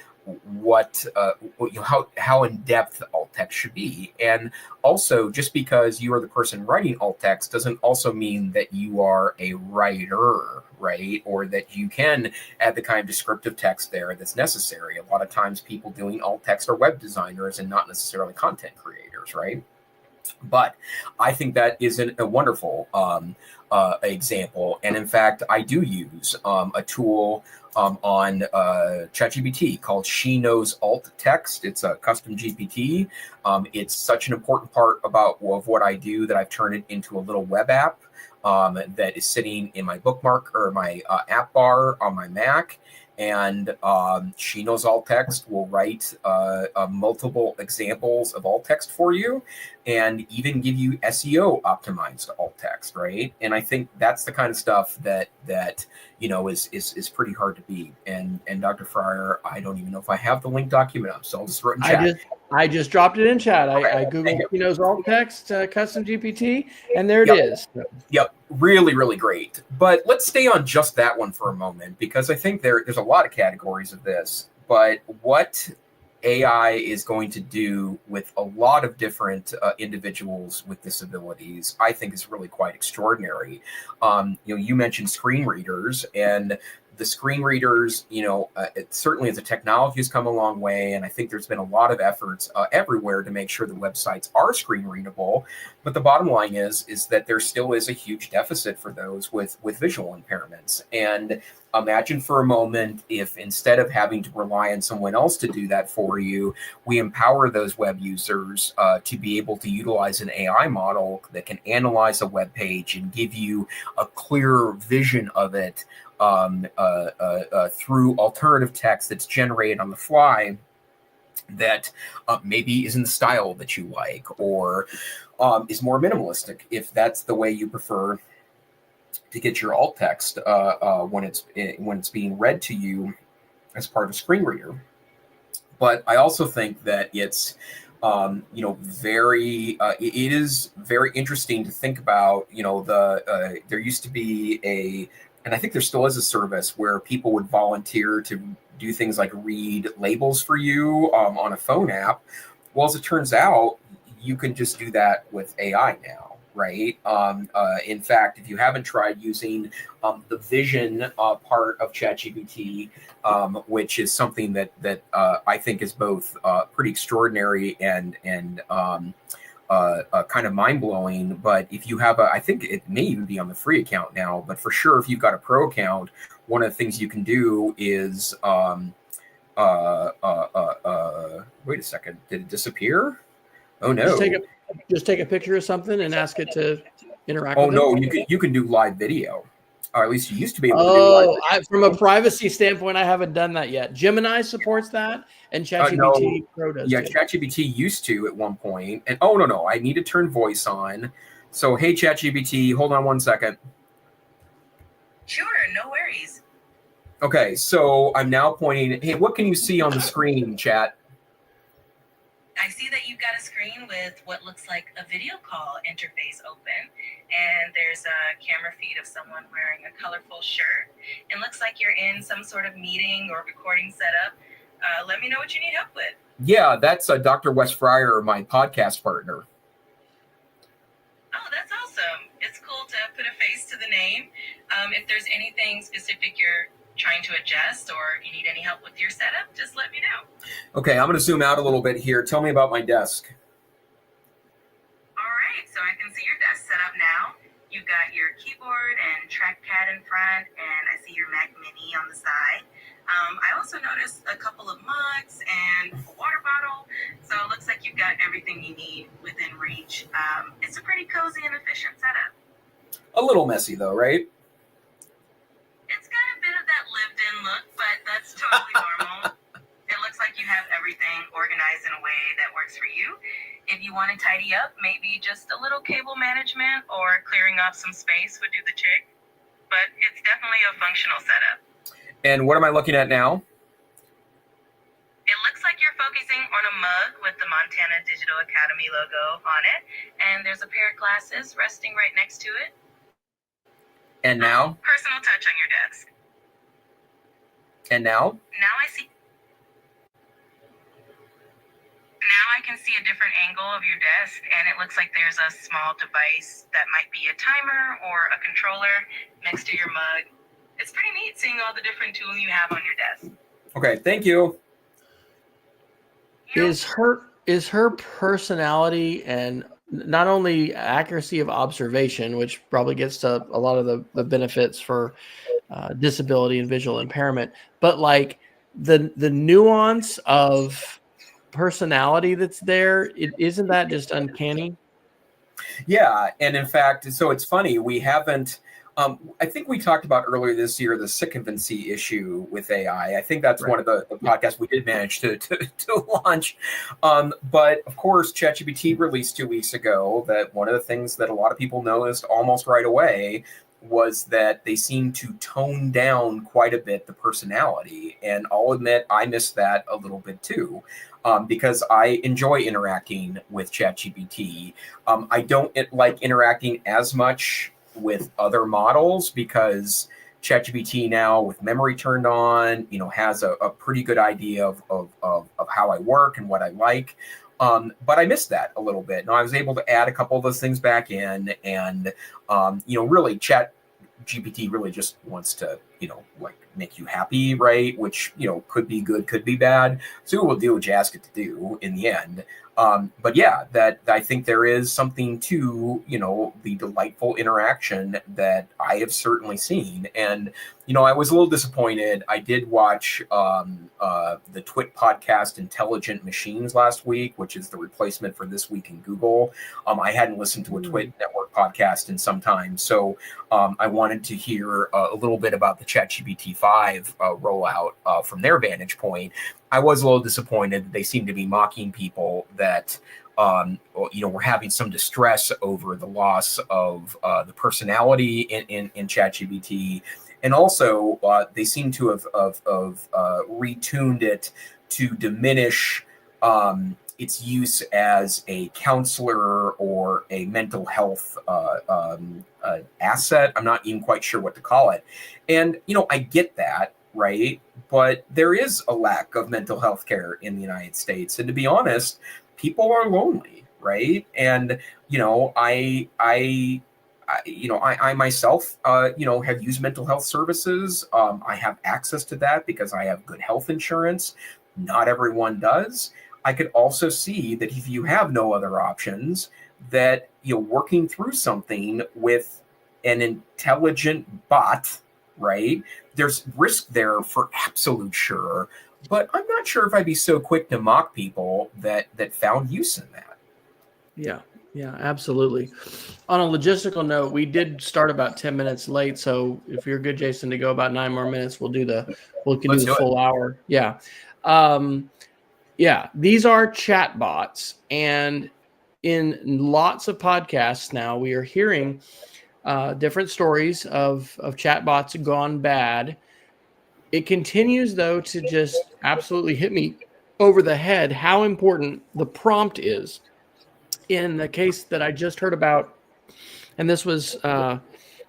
how in depth alt text should be. And also, just because you are the person writing alt text doesn't also mean that you are a writer, right? Or that you can add the kind of descriptive text there that's necessary. A lot of times people doing alt text are web designers and not necessarily content creators, right? But I think that is a wonderful example. And in fact, I do use a tool on ChatGPT called She Knows Alt Text. It's a custom GPT. It's such an important part of what I do that I've turned it into a little web app that is sitting in my bookmark or my app bar on my Mac. And She Knows Alt Text will write multiple examples of alt text for you, and even give you SEO optimized alt text, right? And I think that's the kind of stuff that is pretty hard to beat. And Dr. Fryer, I don't even know if I have the link document up, so I'll just throw it in chat. I just dropped it in chat. I googled She Knows Alt Text custom GPT, and there it is. Yep, really, really great. But let's stay on just that one for a moment, because I think there's a lot of categories of this. But what AI is going to do with a lot of different individuals with disabilities, I think is really quite extraordinary. You mentioned screen readers, and The screen readers, it certainly as a technology has come a long way, and I think there's been a lot of efforts everywhere to make sure the websites are screen readable. But the bottom line is that there still is a huge deficit for those with visual impairments. And imagine for a moment if instead of having to rely on someone else to do that for you, we empower those web users to be able to utilize an AI model that can analyze a web page and give you a clearer vision of it through alternative text that's generated on the fly that maybe is in the style that you like, or is more minimalistic if that's the way you prefer to get your alt text when it's being read to you as part of a screen reader. But I also think that it's it is very interesting to think about. There used to be and I think there still is a service where people would volunteer to do things like read labels for you on a phone app. Well, as it turns out, you can just do that with AI now, right? In fact, if you haven't tried using the vision part of ChatGPT, which is something that I think is both pretty extraordinary and kind of mind-blowing. But if you have I think it may even be on the free account now, but for sure, if you've got a pro account, one of the things you can do is, wait a second, did it disappear? Oh no. Just take a picture of something and ask it to interact with it. No, you can do live video. Or at least you used to be able to do live video. From a privacy standpoint, I haven't done that yet. Gemini supports that, and ChatGPT Pro does. Yeah, ChatGPT used to at one point. And no, I need to turn voice on. So, hey, ChatGPT, hold on one second. Sure, no worries. Okay, so I'm now pointing. Hey, what can you see on the screen, Chat? I see that you've got a screen with what looks like a video call interface open, and there's a camera feed of someone wearing a colorful shirt. It looks like you're in some sort of meeting or recording setup. Let me know what you need help with. Yeah, that's Dr. Wes Fryer, my podcast partner. Oh, that's awesome. It's cool to put a face to the name. If there's anything specific you're trying to adjust or you need any help with your setup, just let me know. Okay, I'm going to zoom out a little bit here. Tell me about my desk. All right, so I can see your desk set up now. You've got your keyboard and trackpad in front, and I see your Mac Mini on the side. I also noticed a couple of mugs and a water bottle, so it looks like you've got everything you need within reach. It's a pretty cozy and efficient setup. A little messy though, right? It's got a bit of that lived-in look, but that's totally normal. It looks like you have everything organized in a way that works for you. If you want to tidy up, maybe just a little cable management or clearing up some space would do the trick. But it's definitely a functional setup. And what am I looking at now? It looks like you're focusing on a mug with the Montana Digital Academy logo on it, and there's a pair of glasses resting right next to it. And now? Personal touch on your desk. And now? Now I can see a different angle of your desk, and it looks like there's a small device that might be a timer or a controller next to your mug. It's pretty neat seeing all the different tools you have on your desk. Okay, thank you. Is her personality and not only accuracy of observation, which probably gets to a lot of the benefits for disability and visual impairment, but like the nuance of personality that's there, isn't that just uncanny? Yeah, and in fact, so it's funny, we haven't. I think we talked about earlier this year the sycophancy issue with AI. I think that's right. One of the podcasts we did manage to launch. But of course, ChatGPT released 2 weeks ago that one of the things that a lot of people noticed almost right away was that they seem to tone down quite a bit the personality. And I'll admit I missed that a little bit too. Because I enjoy interacting with ChatGPT. I don't like interacting as much with other models because ChatGPT now, with memory turned on, has a pretty good idea of how I work and what I like. But I missed that a little bit. And I was able to add a couple of those things back in, and really ChatGPT really just wants to like make you happy, right? Which, could be good, could be bad. So it will do what you ask it to do in the end. But yeah, that I think there is something to, the delightful interaction that I have certainly seen. And, I was a little disappointed. I did watch the TWIT podcast Intelligent Machines last week, which is the replacement for This Week in Google. I hadn't listened to a TWIT network podcast in some time. So I wanted to hear a little bit about the ChatGPT 5 rollout from their vantage point. I was a little disappointed that they seem to be mocking people that, we're having some distress over the loss of the personality in ChatGPT. And also, they seem to have retuned it to diminish its use as a counselor or a mental health asset. I'm not even quite sure what to call it. And, I get that, right? But there is a lack of mental health care in the United States. And to be honest, people are lonely, right? And, I myself, have used mental health services. I have access to that because I have good health insurance. Not everyone does. I could also see that if you have no other options, that working through something with an intelligent bot, right? There's risk there for absolute sure. But I'm not sure if I'd be so quick to mock people that found use in that. Yeah, absolutely. On a logistical note, we did start about 10 minutes late. So if you're good, Jason, to go about 9 more minutes, we'll do the full hour. Yeah. These are chat bots. And in lots of podcasts now, we are hearing different stories of chat bots gone bad. It continues, though, to just absolutely hit me over the head how important the prompt is. In the case that I just heard about, and this was, I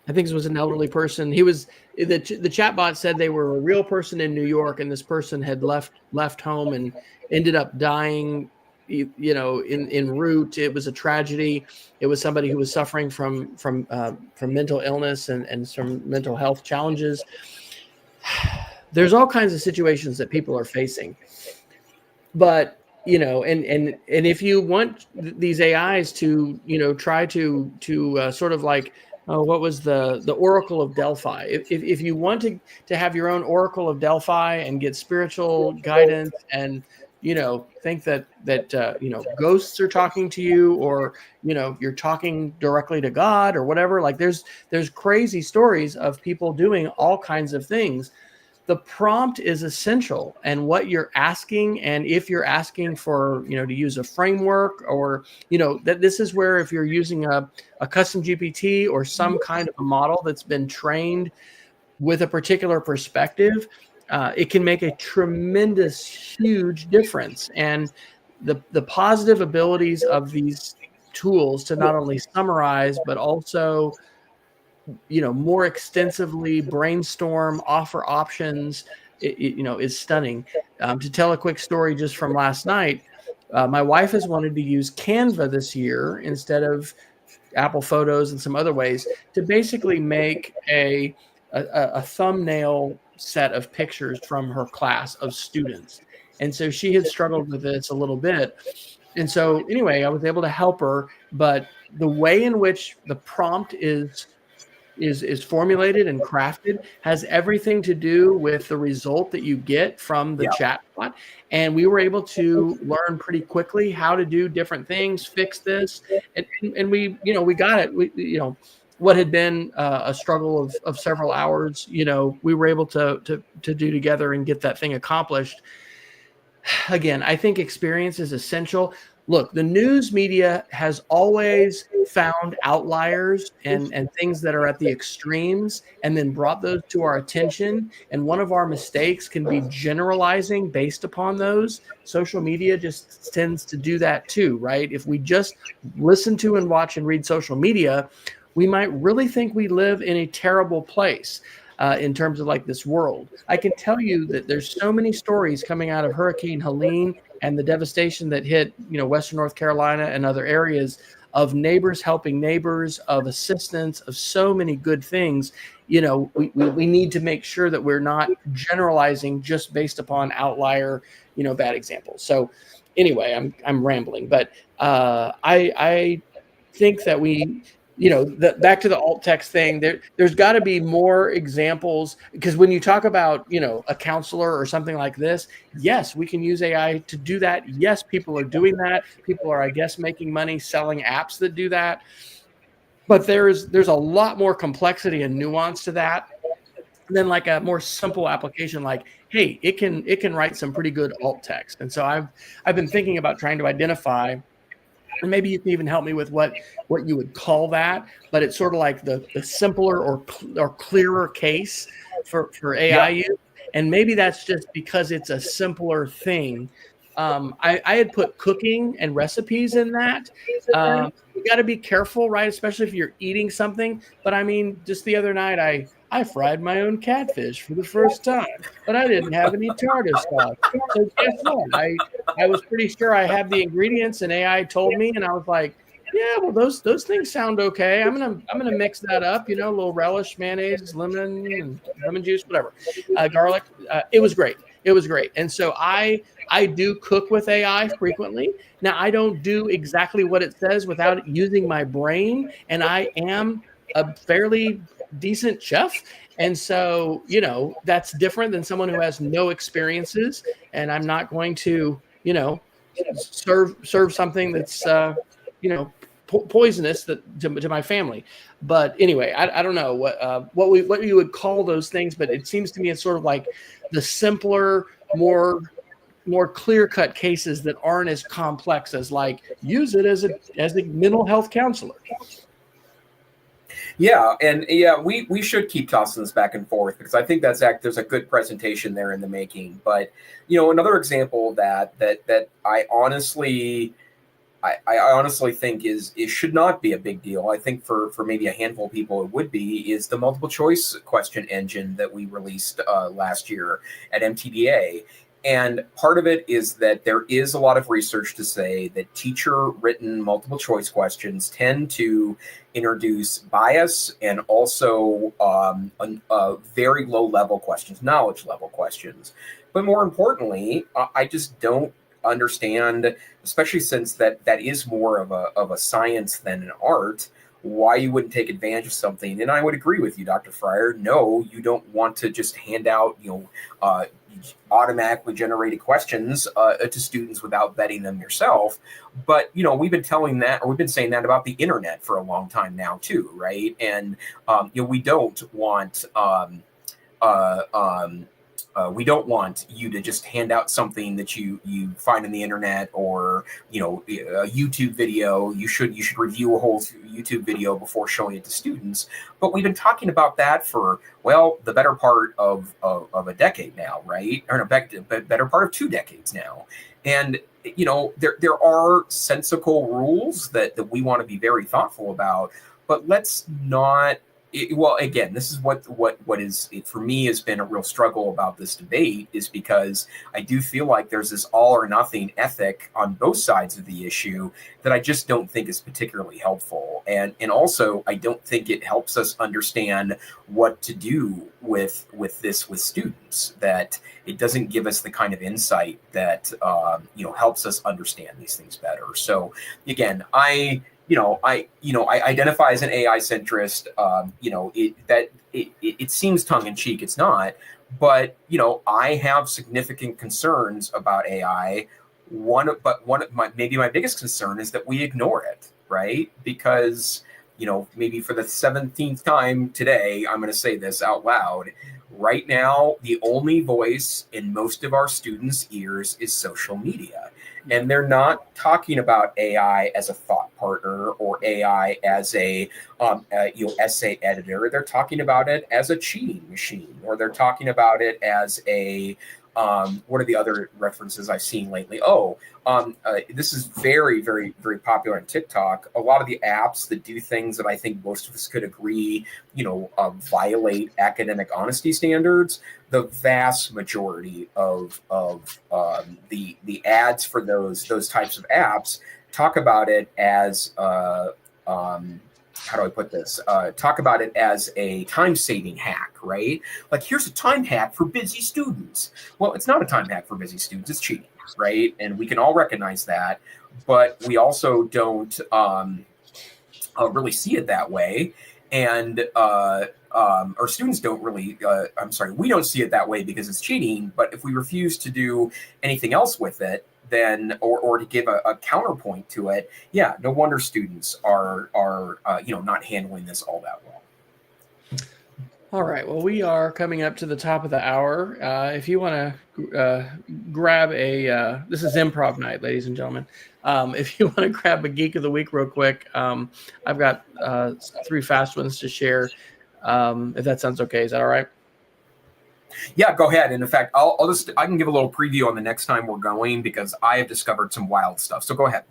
think this was an elderly person. He was the chatbot said they were a real person in New York, and this person had left home and ended up dying, en route. It was a tragedy. It was somebody who was suffering from mental illness and some mental health challenges. There's all kinds of situations that people are facing, but and if you want these AIs to, try to sort of like, what was the Oracle of Delphi? If you want to have your own Oracle of Delphi and get spiritual guidance and, think that ghosts are talking to you, or, you're talking directly to God or whatever, like there's crazy stories of people doing all kinds of things. The prompt is essential, and what you're asking, and if you're asking for, to use a framework, or, that this is where if you're using a custom GPT or some kind of a model that's been trained with a particular perspective, it can make a tremendous, huge difference. And the positive abilities of these tools to not only summarize, but also more extensively brainstorm, offer options, is stunning. To tell a quick story just from last night, my wife has wanted to use Canva this year instead of Apple Photos and some other ways to basically make a thumbnail set of pictures from her class of students. And so she had struggled with this a little bit. And so anyway, I was able to help her, but the way in which the prompt is formulated and crafted has everything to do with the result that you get from the chatbot. And we were able to learn pretty quickly how to do different things, fix this, and we got it. What had been a struggle of several hours, we were able to do together and get that thing accomplished. Again, I think experience is essential. Look, the news media has always found outliers and things that are at the extremes and then brought those to our attention. And one of our mistakes can be generalizing based upon those. Social media just tends to do that too, right? If we just listen to and watch and read social media, we might really think we live in a terrible place. In terms of like this world. I can tell you that there's so many stories coming out of Hurricane Helene and the devastation that hit, Western North Carolina and other areas of neighbors helping neighbors, of assistance, of so many good things. We need to make sure that we're not generalizing just based upon outlier, bad examples. So anyway, I'm rambling, but I think that back to the alt text thing, there's got to be more examples, because when you talk about, a counselor or something like this, yes, we can use AI to do that. Yes, people are doing that. People are, I guess, making money selling apps that do that. But there's a lot more complexity and nuance to that than like a more simple application like, hey, it can write some pretty good alt text. And so I've been thinking about trying to identify, and maybe you can even help me with what you would call that, but it's sort of like the simpler or clearer case for AI use. And maybe that's just because it's a simpler thing. I had put cooking and recipes in that. You got to be careful, right? Especially if you're eating something. But I mean, just the other night, I fried my own catfish for the first time, but I didn't have any tartar sauce. So guess what? I was pretty sure I had the ingredients, and AI told me, and I was like, yeah, well, those things sound okay. I'm gonna mix that up, a little relish, mayonnaise, lemon juice, whatever, garlic. It was great. It was great. And so I do cook with AI frequently. Now I don't do exactly what it says without using my brain, and I am a fairly decent chef. And so, that's different than someone who has no experiences, and I'm not going to, serve something that's, poisonous to my family. But anyway, I don't know what you would call those things, but it seems to me it's sort of like the simpler, more clear-cut cases that aren't as complex as like use it as a mental health counselor. Yeah, and we should keep tossing this back and forth, because I think there's a good presentation there in the making. But another example that I honestly think it should not be a big deal. I think for maybe a handful of people it would be, is the multiple choice question engine that we released last year at MTDA. And part of it is that there is a lot of research to say that teacher-written multiple choice questions tend to introduce bias and also very low-level questions, knowledge-level questions. But more importantly, I just don't understand, especially since that is more of a science than an art, why you wouldn't take advantage of something. And I would agree with you, Dr. Fryer. No, you don't want to just hand out, automatically generated questions to students without vetting them yourself. But, we've been saying that about the internet for a long time now too, right? And, we don't want, we don't want you to just hand out something that you find on the internet, or a YouTube video. You should review a whole YouTube video before showing it to students. But we've been talking about that for the better part of a decade now, right? Or better part of 2 decades now. And there are sensible rules that we want to be very thoughtful about. But let's not. Again, this is what is it for me has been a real struggle about this debate, is because I do feel like there's this all or nothing ethic on both sides of the issue that I just don't think is particularly helpful. And also, I don't think it helps us understand what to do with students, that it doesn't give us the kind of insight that helps us understand these things better. So again, I identify as an AI centrist. It seems tongue in cheek. It's not, but I have significant concerns about AI. My biggest concern is that we ignore it, right? Because maybe for the 17th time today, I'm going to say this out loud. Right now, the only voice in most of our students' ears is social media. And they're not talking about AI as a thought partner or AI as a essay editor. They're talking about it as a cheating machine, or they're talking about it as a what are the other references I've seen lately? This is very, very, very popular on TikTok. A lot of the apps that do things that I think most of us could agree, violate academic honesty standards. The vast majority of the ads for those types of apps talk about it as how do I put this? Talk about it as a time-saving hack, right? Like, here's a time hack for busy students. Well, it's not a time hack for busy students. It's cheating, right? And we can all recognize that, but we also don't really see it that way. And our students don't really, we don't see it that way because it's cheating. But if we refuse to do anything else with it, then or to give a counterpoint to it, yeah, no wonder students are not handling this all that well. All right. Well, we are coming up to the top of the hour. If you want to grab this is improv night, ladies and gentlemen. If you want to grab a Geek of the Week real quick, I've got 3 fast ones to share. If that sounds okay. Is that all right? Yeah, go ahead. And in fact, I can give a little preview on the next time we're going because I have discovered some wild stuff. So go ahead.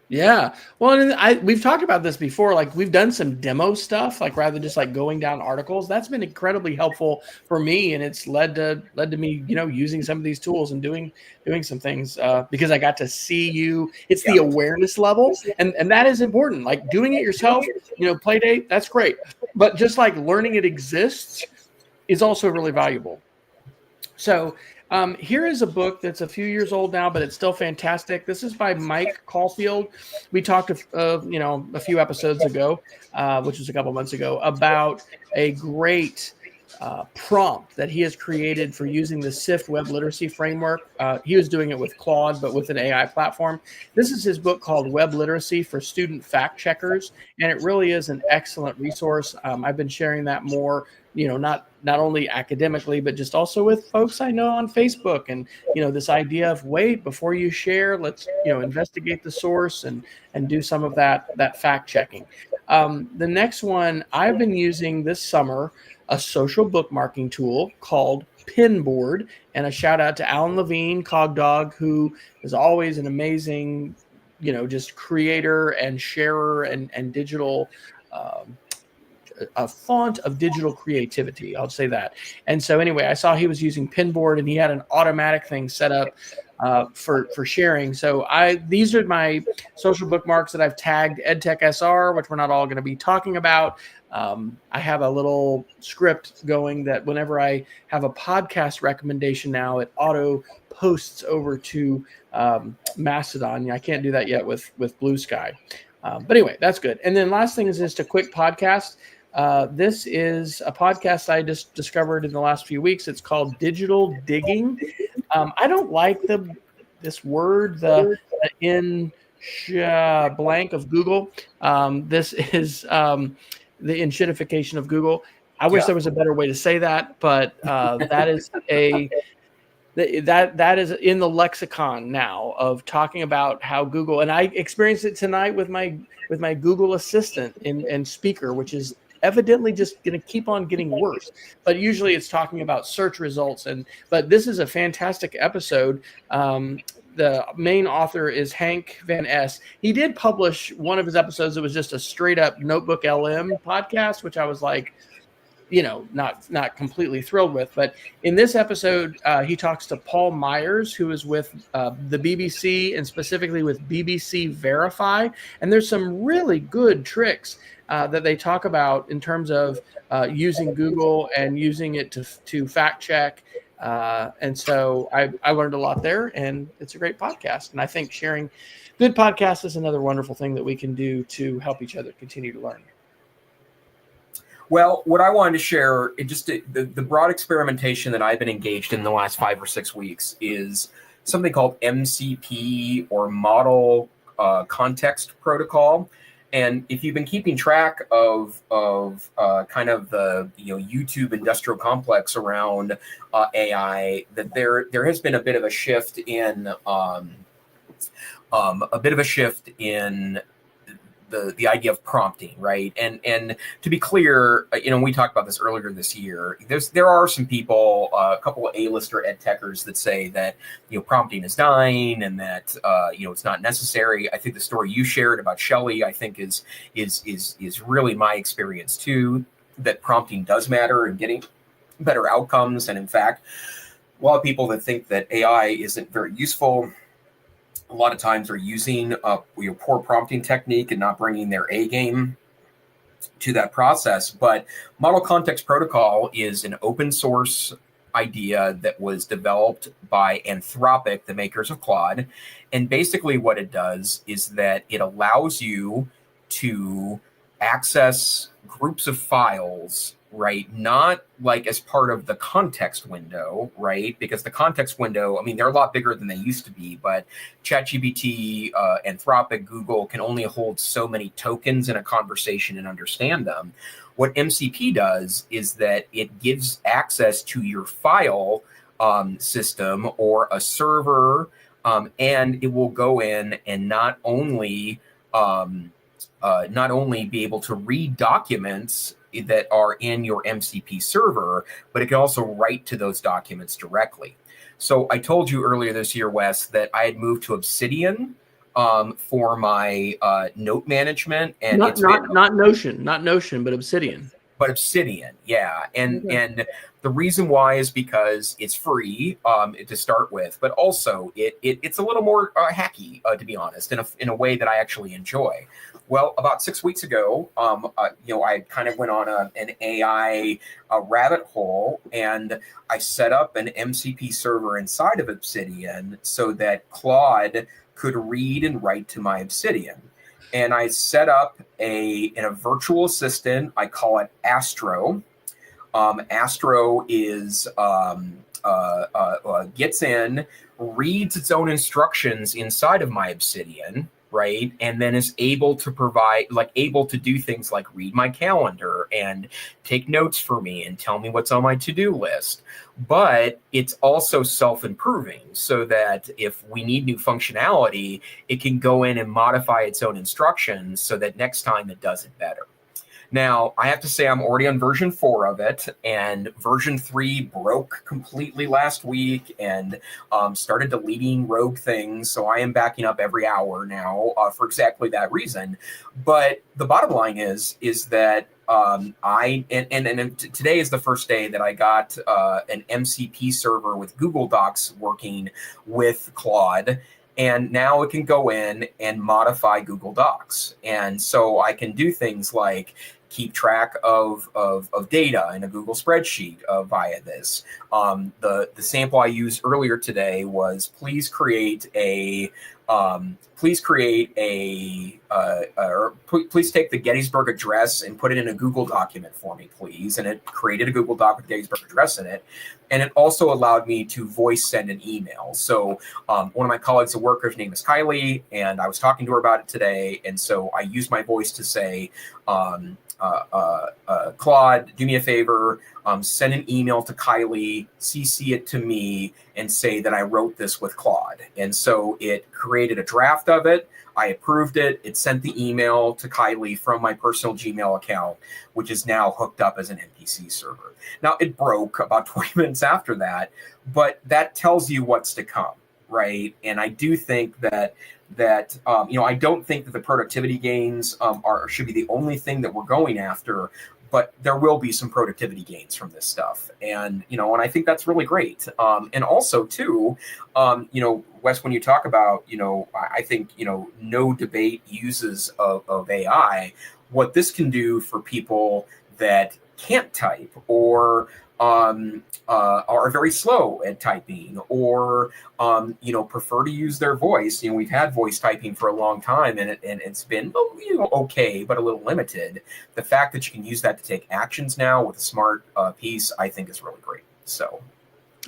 Yeah. Well, and we've talked about this before. Like, we've done some demo stuff, like rather than just like going down articles. That's been incredibly helpful for me, and it's led to me, using some of these tools and doing some things because I got to see you. It's the awareness level, and that is important. Like doing it yourself, play date, that's great, but just like learning it exists is also really valuable. So. Here is a book that's a few years old now, but it's still fantastic. This is by Mike Caulfield. We talked, a few episodes ago, which was a couple months ago, about a great prompt that he has created for using the SIFT web literacy framework. He was doing it with Claude, but with an AI platform. This is his book called Web Literacy for Student Fact Checkers, and it really is an excellent resource. I've been sharing that more, not only academically, but just also with folks I know on Facebook. And, this idea of wait, before you share, let's, investigate the source and do some of that fact checking. The next one I've been using this summer, a social bookmarking tool called Pinboard, and a shout out to Alan Levine, Cogdog, who is always an amazing, just creator and sharer and digital, a font of digital creativity. I'll say that. And so anyway, I saw he was using Pinboard, and he had an automatic thing set up for sharing. So these are my social bookmarks that I've tagged EdTech SR, which we're not all going to be talking about. I have a little script going that whenever I have a podcast recommendation now, it auto posts over to Mastodon. I can't do that yet with Blue Sky. But anyway, that's good. And then last thing is just a quick podcast. This is a podcast I just discovered in the last few weeks. It's called Digital Digging. I don't like this word, the in blank of Google. This is the enshittification of Google. I wish there was a better way to say that, but that is that is in the lexicon now of talking about how Google, and I experienced it tonight with my Google Assistant and speaker, which is evidently just going to keep on getting worse. But usually it's talking about search results. But this is a fantastic episode. The main author is Hank Van Es. He did publish one of his episodes that was just a straight up Notebook LM podcast, which I was like, not completely thrilled with. But in this episode, he talks to Paul Myers, who is with the BBC and specifically with BBC Verify. And there's some really good tricks that they talk about in terms of using Google and using it to fact check. And so I learned a lot there, and it's a great podcast. And I think sharing good podcasts is another wonderful thing that we can do to help each other continue to learn. Well, what I wanted to share, the broad experimentation that I've been engaged in the last 5 or 6 weeks is something called MCP, or Model Context Protocol. And if you've been keeping track of kind of the YouTube industrial complex around AI, that there has been a bit of a shift in the idea of prompting, right? And to be clear, we talked about this earlier this year. There are some people, a couple of A-lister EdTechers that say that prompting is dying and that it's not necessary. I think the story you shared about Shelley, I think is really my experience too. That prompting does matter in getting better outcomes, and in fact, a lot of people that think that AI isn't very useful a lot of times are using your poor prompting technique and not bringing their A game to that process. But Model Context Protocol is an open source idea that was developed by Anthropic, the makers of Claude. And basically what it does is that it allows you to access groups of files, right? Not like as part of the context window, right? Because the context window, I mean, they're a lot bigger than they used to be, but ChatGPT, Anthropic, Google can only hold so many tokens in a conversation and understand them. What MCP does is that it gives access to your file system or a server, and it will go in and not only be able to read documents that are in your MCP server, but it can also write to those documents directly. So I told you earlier this year, Wes, that I had moved to Obsidian for my note management, and not Notion, but Obsidian. But Obsidian, yeah, and the reason why is because it's free to start with, but also it's a little more hacky, to be honest, in a way that I actually enjoy. Well, about 6 weeks ago, I kind of went on an AI rabbit hole, and I set up an MCP server inside of Obsidian so that Claude could read and write to my Obsidian. And I set up a virtual assistant. I call it Astro. Astro is gets in, reads its own instructions inside of my Obsidian, right? And then is able to do things like read my calendar and take notes for me and tell me what's on my to-do list. But it's also self-improving so that if we need new functionality, it can go in and modify its own instructions so that next time it does it better. Now, I have to say I'm already on version 4 of it, and version 3 broke completely last week and started deleting rogue things. So I am backing up every hour now for exactly that reason. But the bottom line is that today is the first day that I got an MCP server with Google Docs working with Claude. And now it can go in and modify Google Docs. And so I can do things like keep track of data in a Google spreadsheet via this. The sample I used earlier today was please take the Gettysburg Address and put it in a Google document for me, please. And it created a Google Doc with Gettysburg Address in it. And it also allowed me to voice send an email. So one of my colleagues at work, her name is Kylie, and I was talking to her about it today. And so I used my voice to say, Claude, do me a favor, send an email to Kylie, CC it to me, and say that I wrote this with Claude. And so it created a draft of it. I approved it. It sent the email to Kylie from my personal Gmail account, which is now hooked up as an MPC server. Now, it broke about 20 minutes after that, but that tells you what's to come, right? And I do think that I don't think that the productivity gains should be the only thing that we're going after, but there will be some productivity gains from this stuff. And, and I think that's really great. And also too, Wes, when you talk about, I think, no debate uses of AI, what this can do for people that can't type or are very slow at typing or, prefer to use their voice. We've had voice typing for a long time and it's been, okay, but a little limited. The fact that you can use that to take actions now with a smart piece, I think is really great. So.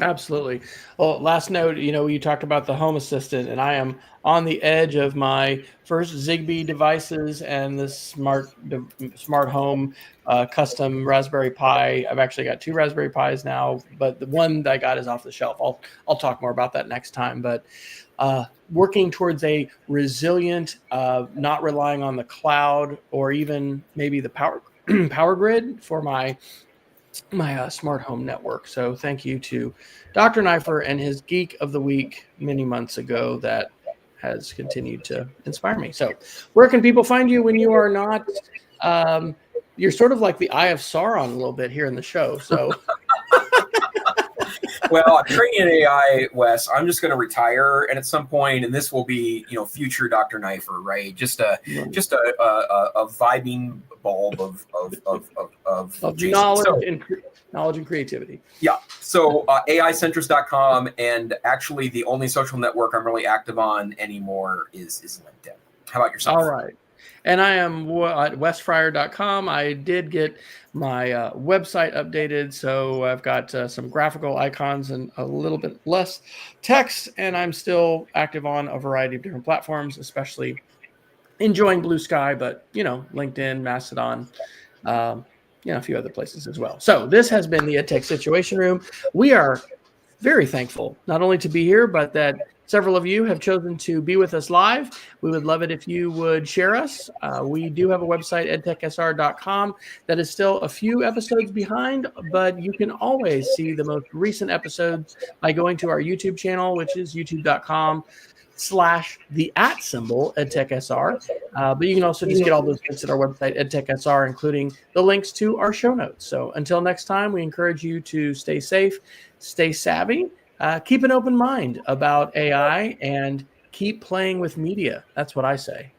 Absolutely. Well, last note, you talked about the Home Assistant, and I am on the edge of my first Zigbee devices and the smart home custom Raspberry Pi. I've actually got 2 Raspberry Pis now, but the one that I got is off the shelf. I'll talk more about that next time. But working towards a resilient, not relying on the cloud or even maybe the power grid for my smart home network. So thank you to Dr. Neifer and his Geek of the Week many months ago that has continued to inspire me. So where can people find you when you are not, you're sort of like the Eye of Sauron a little bit here in the show. So Well, I'm training in AI, Wes. I'm just going to retire, and at some point, and this will be, future Dr. Knifer, right? Just a vibing bulb of Jason. Knowledge and creativity. Yeah. So AIcentrist.com, and actually the only social network I'm really active on anymore is LinkedIn. How about yourself? All right. And I am at westfryer.com. I did get my website updated, so I've got some graphical icons and a little bit less text, and I'm still active on a variety of different platforms, especially enjoying Blue Sky, but, LinkedIn, Mastodon, a few other places as well. So this has been the EdTech Situation Room. We are very thankful not only to be here, but that several of you have chosen to be with us live. We would love it if you would share us. We do have a website, edtechsr.com, that is still a few episodes behind, but you can always see the most recent episodes by going to our YouTube channel, which is youtube.com/the @ EdTechSR. But you can also just get all those links at our website, EdTechSR, including the links to our show notes. So until next time, we encourage you to stay safe, stay savvy, keep an open mind about AI, and keep playing with media. That's what I say.